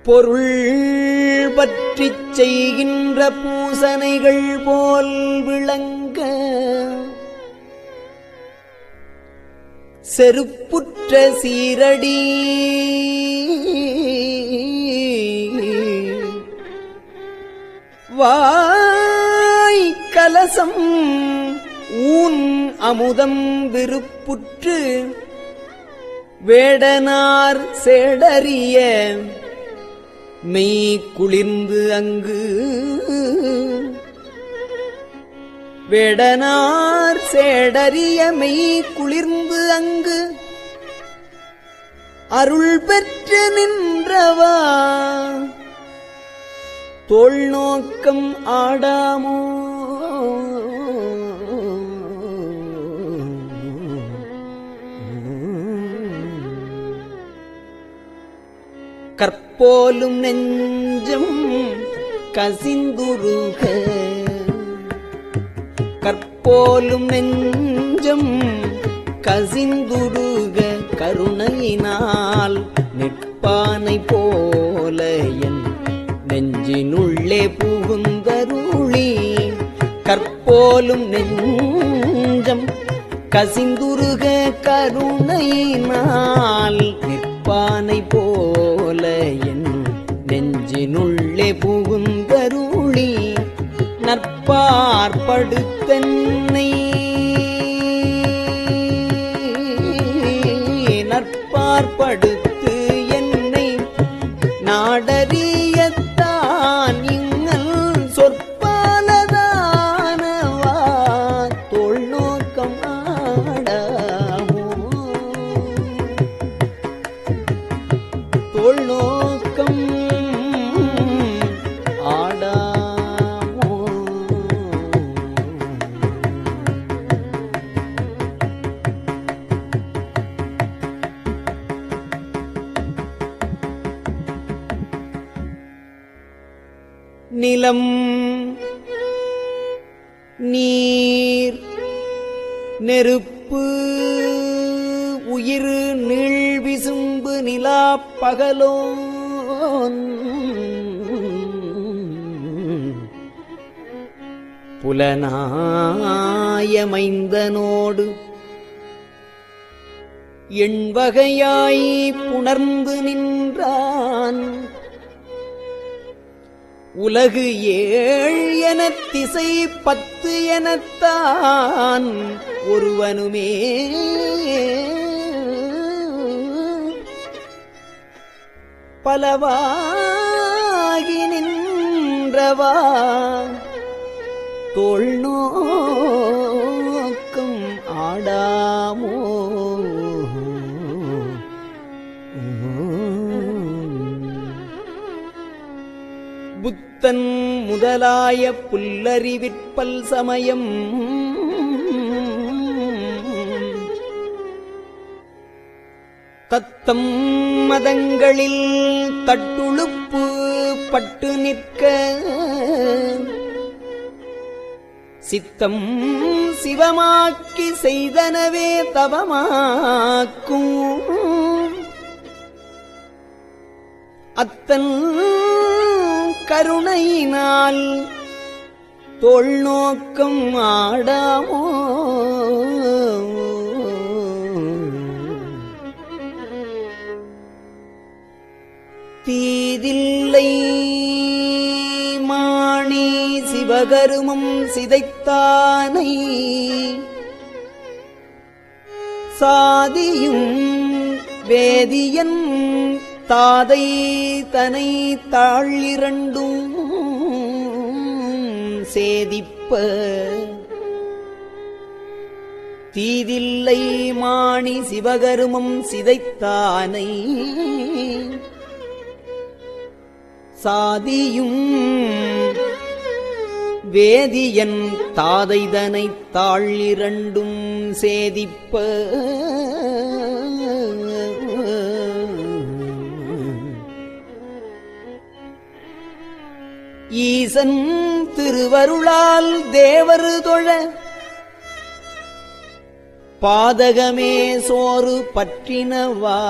பொருள் பற்றிச் செய்கின்ற பூசனைகள் போல் விளங்க செருப்புற்ற சீரடி வாய் கலசம் ஊன் அமுதம் விருப்புற்று வேடனார் சேடறிய மெய் குளிர்ந்து அங்கு வேடனார் சேடறிய மெய் குளிர்ந்து அங்கு அருள் பெற்று நின்றவா தோள் நோக்கம் ஆடாமோ கற்போலும் நெஞ்சம் கசிந்துருக கற்போலும் நெஞ்சம் கசிந்துருக கருணையினால் நிற்பானை போல என் நெஞ்சினுள்ளே புகுந்தருளி கற்போலும் நெஞ்சம் கசிந்துருக கருணையினால் நிற்பானை போல என் நெஞ்சினுள்ளே புகுந்தருளி நற்பார்படுத்தன்னை நற்பார்படுத்து என்னை நாடறியத்தான் இங்கல் சொற்பாலதானவா தோள் நோக்கம் ஆடாமோ தோள் நோக்கம் ஆடாமோ நிலம் நீர் நெருப்பு உயிர் நீள் விசும்பு நிலா பகலோன் புலனாயமைந்தனோடு எண்வகையாய் புணர்ந்து நின்றான் உலகு 7 எனத் திசை 10 எனத்தான் ஒருவனுமே பலவாகி நின்றவா தோள் நோக்கம் ஆடாமோ புத்தன் முதலாய புல்லறிவிற்பல் சமயம் தத்தம் மதங்களில் தட்டுழுப்பு பட்டு நிற்க சித்தம் சிவமாக்கி செய்தனவே தவமாக்கும் அத்தன் கருணையினால் தோள் நோக்கம் ஆடாமோ தீதில்லை மாணி சிவகருமம் சிதைத்தானை சாதியும் வேதியன் தாதை தனை தாழிரண்டும் சேதிப்ப தீதில்லை மாணி சிவகருமம் சிதைத்தானை சாதியும் வேதியன் தாதைதனை தாழிரண்டும் சேதிப்ப ஈசன் திருவருளால் தேவர் தொழ பாதகமே சோறு பற்றினவா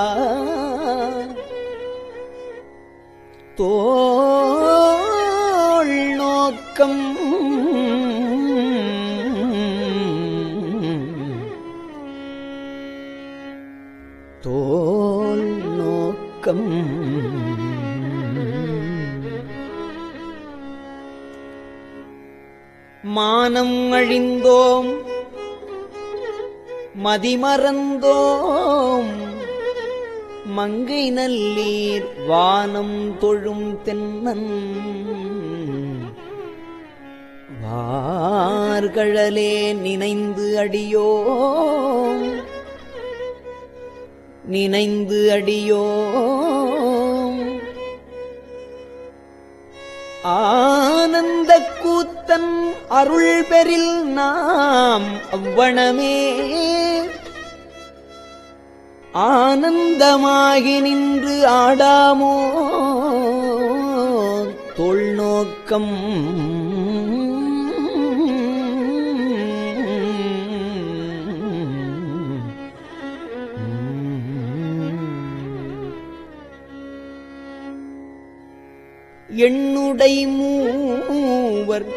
தோள் நோக்கம் தோள் நோக்கம் மானம் அழிந்தோம் மதிமறந்தோம் மங்கை நல்லீர் வானம் தொழும் தென்னன் வார்கழலே நினைந்து அடியோம் நினைந்து அடியோம் ஆனந்த கூத்தன் அருள் பெறில் நாம் அவ்வனமே ஆனந்தமாகி நின்று ஆடாமோ தொல்நோக்கம் எண்ணுடை மூவர்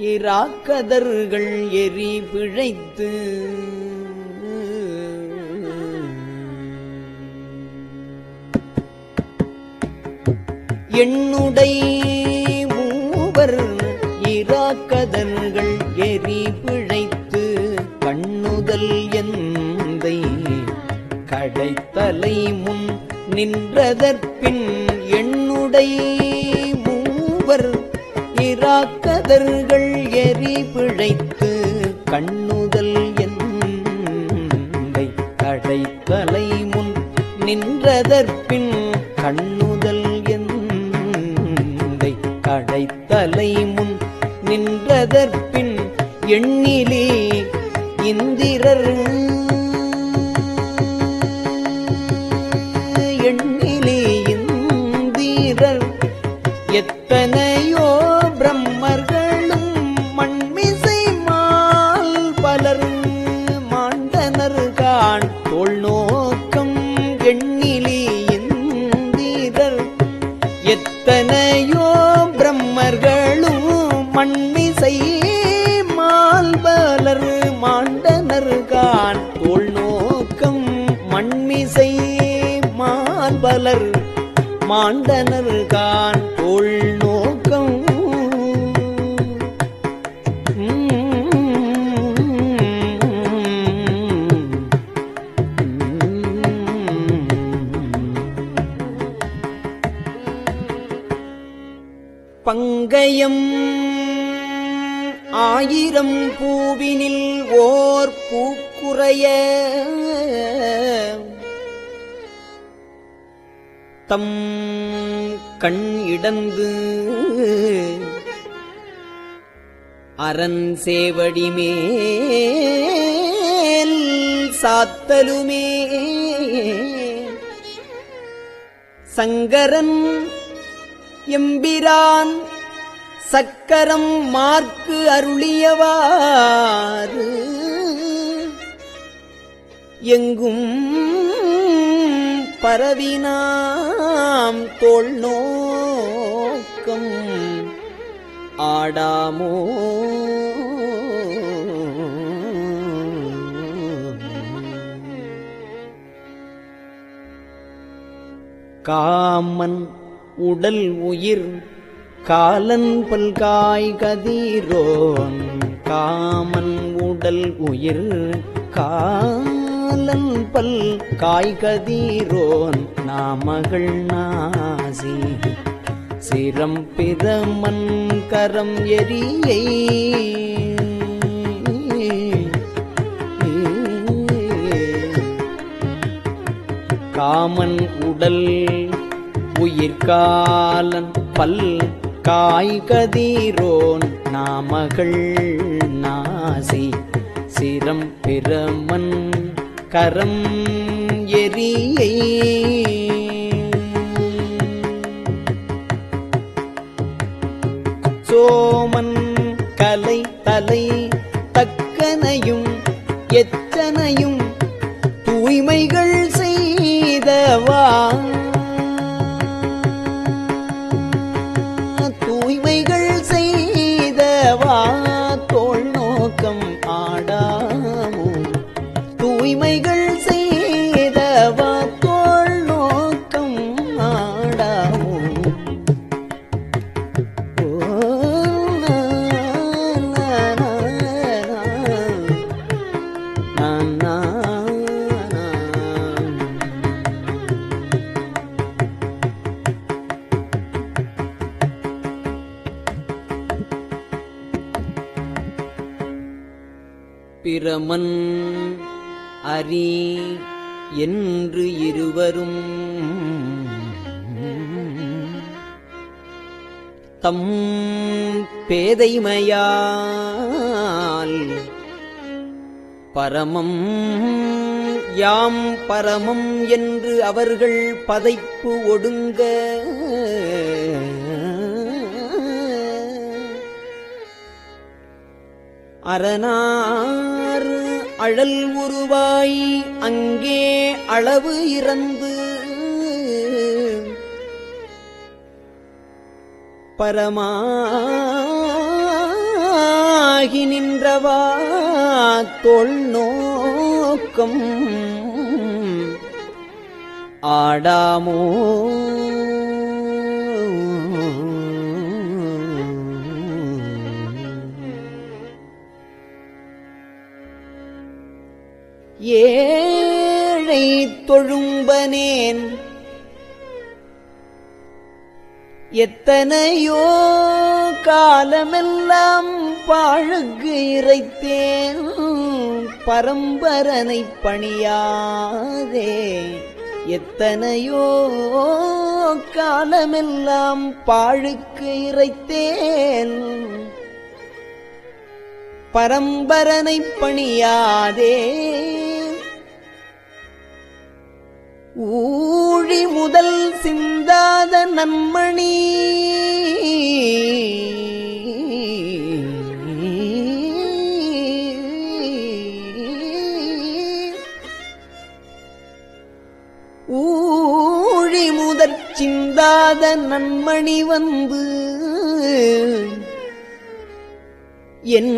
இராக்கதர்கள் எரி பிழைத்து எண்ணுடை மூவர் இராக்கதர்கள் எரி பிழைத்து கண்ணுதல் எந்தை கடைத்தலை முன் நின்றதற்பின் எண்ணுடை மூவர் இராக்கதர்கள் எரி பிழைத்து கண்ணுதல் எந்தை கடைத்தலை முன் நின்றதற்பின் கண்ணுதல் எந்தை கடைத்தலை முன் நின்றதற்பின் எண்ணிலே இந்திரர் எண்ணிலே இந்திரர் எத்தனையோ பிரம்மர்களும் மண்மிசை மால் பலர் மாண்டனர் காண் தோள் நோக்கம் எண்ணிலே இந்திரர் எத்தனையோ பிரம்மர்களும் மண்மிசை மால் பலர் மாண்டனர் காண் தோள் நோக்கம் மண்மிசை மால்பலர் மாண்டனர் காண் தோள் நோக்கம் பங்கயம் ஆயிரம் பூவினில் ஓர் பூக்குறைய தம் கண் இடந்து அரண் சேவடி மேல் சாத்தலுமே சங்கரன் எம்பிரான் சக்கரம் மார்க்கு அருளியவாறு எங்கும் பரவினாம் தோள் நோக்கம் ஆடாமோ காமன் உடல் உயிர் காலன் பல்காய் கதிரோன் காமன் உடல் உயிர் காலன் பல் காய்கதிரோன் நாமகள் நாசி சிரம் பிரமன் கரம் எரியை காமன் உடல் உயிர்காலன் பல் காய்கதிரோன் நாமகள் நாசி சிரம் பிரமன் கரம் எரியை சோமன் கலை தலை தக்கனையும் எத்தனையும் தூய்மைகள் செய்தவா பிரமன் அரி என்று இருவரும் தம் பேதைமையால் பரமம் யாம் பரமம் என்று அவர்கள் பதைப்பு ஒடுங்க அரணார் அழல் உருவாய் அங்கே அளவு இறந்து பரமாகி நின்றவா தோள் நோக்கம் ஆடாமோ ஏழை தொழும்பனேன் எத்தனையோ காலமெல்லாம் பாழுக்கு இறைத்தேன் பரம்பரனை பணியாதே எத்தனையோ காலமெல்லாம் பாழுக்கு இறைத்தேன் பரம்பரனை பணியாதே ஊழி முதல் சிந்தாத நன்மணி ஊழி முதற் சிந்தாத நன்மணி வந்து என்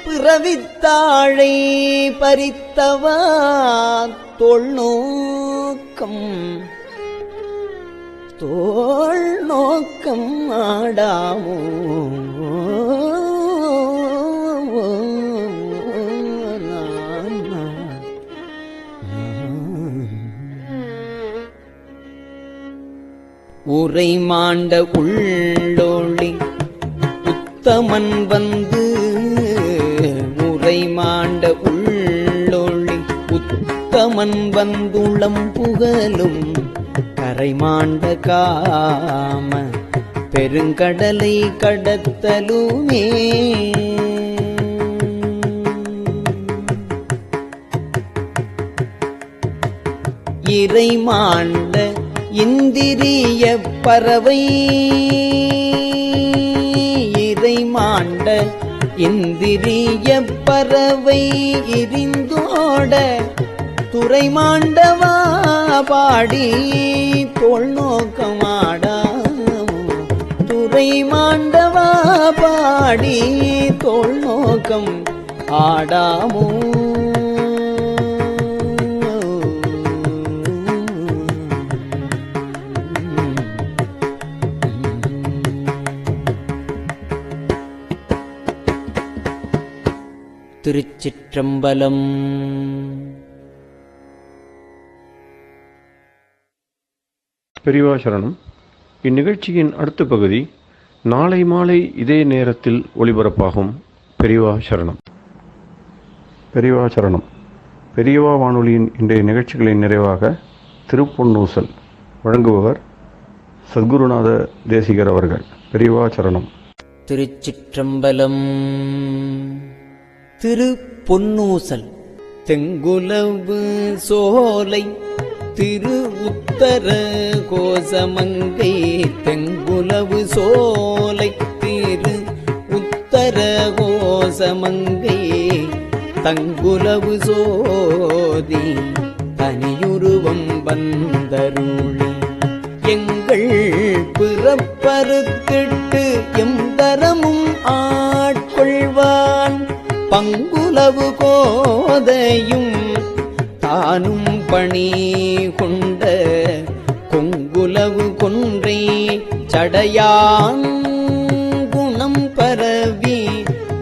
பிறவித்தாழை பறித்தவா தோள் நோக்கம் ஆடாமோ உரை மாண்ட உள்ளோளி உத்தமன் வந்து உரை மாண்ட உள்ளோளி உத்தமன் வந்துளம் புகழும் கரை மாண்ட காம பெருங்கடலை கடத்தலுமே இறை மாண்ட இந்திரிய பறவை இறை மாண்ட இந்திரிய பறவை இரிந்தோட துறை மாண்டவா பாடி தோள் நோக்கமாடாமோ துறை மாண்டவா பாடி தோள் நோக்கம் ஆடாமோ திருச்சிற்றம்பலம். பெரியவா சரணம். இந்நிகழ்ச்சியின் அடுத்த பகுதி நாளை மாலை இதே நேரத்தில் ஒளிபரப்பாகும். பெரியவா சரணம். பெரியவா சரணம். பெரியவா வானொலியின் இன்றைய நிகழ்ச்சிகளின் நிறைவாக திருப்பொன்னூசல் வழங்குபவர் சத்குருநாத தேசிகர் அவர்கள். பெரியவா சரணம். திருச்சிற்றம்பலம். திருப்பொன்னூசல். தெங்குலவு சோலை திரு உத்தர கோசமங்கை தெங்குலவு சோலை திரு உத்தர கோசமங்கை தங்குலவு சோதி தனியுருவம் வந்தருளி எங்கள் பிறப்பறுத்திட்டு எம் தரமும் ஆட்கொள்வான் பங்குலவு கோதையும் தானும் பணி கொண்ட கொங்குலவு கொன்றை சடையான் குணம் பரவி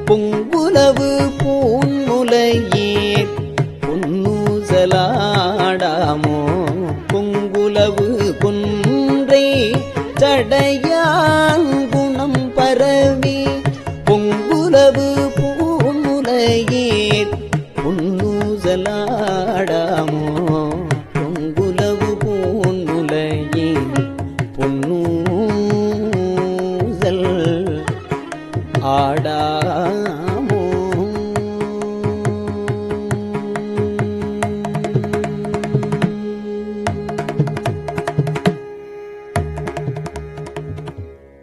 பொங்குலவு பூன்முலையே பொன்னூசலாடாமோ பொங்குலவு கொன்றை சடையான் குணம் பரவி பொங்குலவு பூன்முலையே இன்னூசல் ஆடாமோ.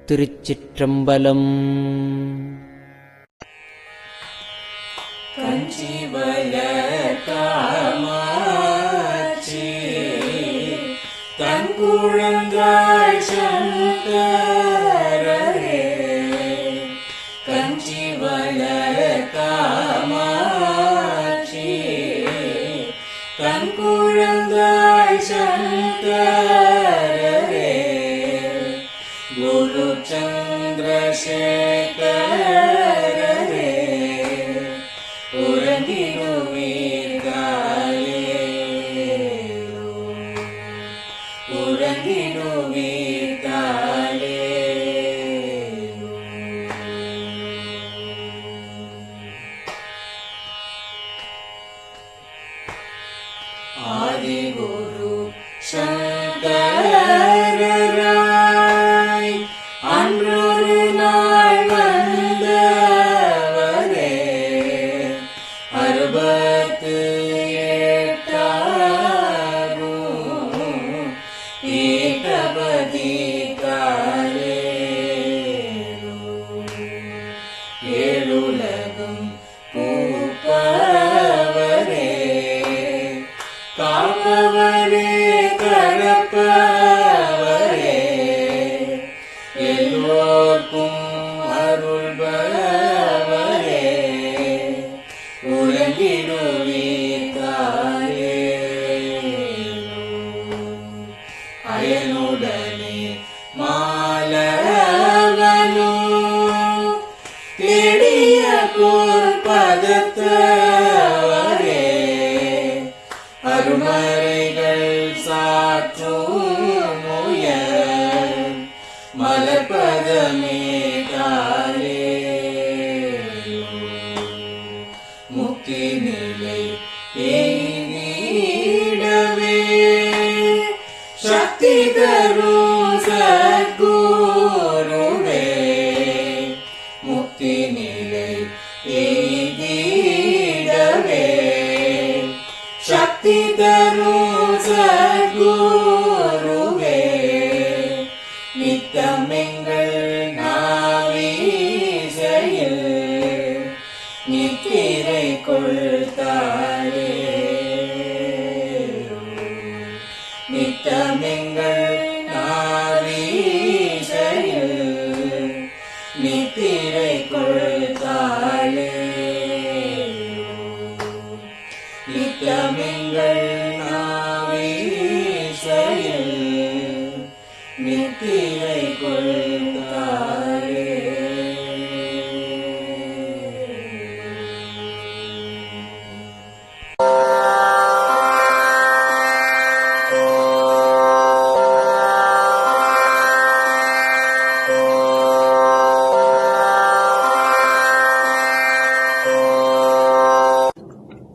திருச்சிற்றம்பலம். குழந்தாய் சங்கரரே கஞ்சி வளர் காமாட்சி தன் குழந்தாய் சங்கரரே குரு சந்திரசேகரரே உறங்கிடுவீர்களே உறங்கிடுவீர்களே. ஆதிகுரு சங்கரராய் அன்றொரு நாள் வந்தவரே 68 ஏகபதிகாலே ஏழுலகும் பூப்பவரே காப்பவரே கடப்பவரே எல்லோர்க்கும் அருள்பவரே உறங்கிடுவீர்களே அயனுடனே மாலவனோ தேடிய பொற்பதத்தவரே அருமறைகள் சாற்றும் முயல் மலர்பதமே காலே முக்தி நிலை எய்திடவே சக்தி தரும் சத்குருவே முக்தி நிலை எய்திடவே சக்தி தரும் சத்குருவே நித்தமெங்கள் நாவீசையில் நித்திரை கொள்தாளே நித்தமெங்கள் நாவீசையில் நித்திரை கொள்தாளே நித்தமெங்கள் நாவீசையில் நித்திரை கொள்தாளே.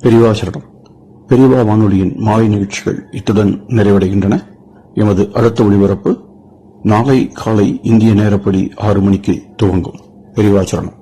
பெரியவா சரணம். பெரியவா வானொலியின் மாலை நிகழ்ச்சிகள் இத்துடன் நிறைவடைகின்றன. எமது அடுத்த ஒளிபரப்பு நாளை காலை இந்திய நேரப்படி 6 மணிக்கு துவங்கும். பெரியவா சரணம்.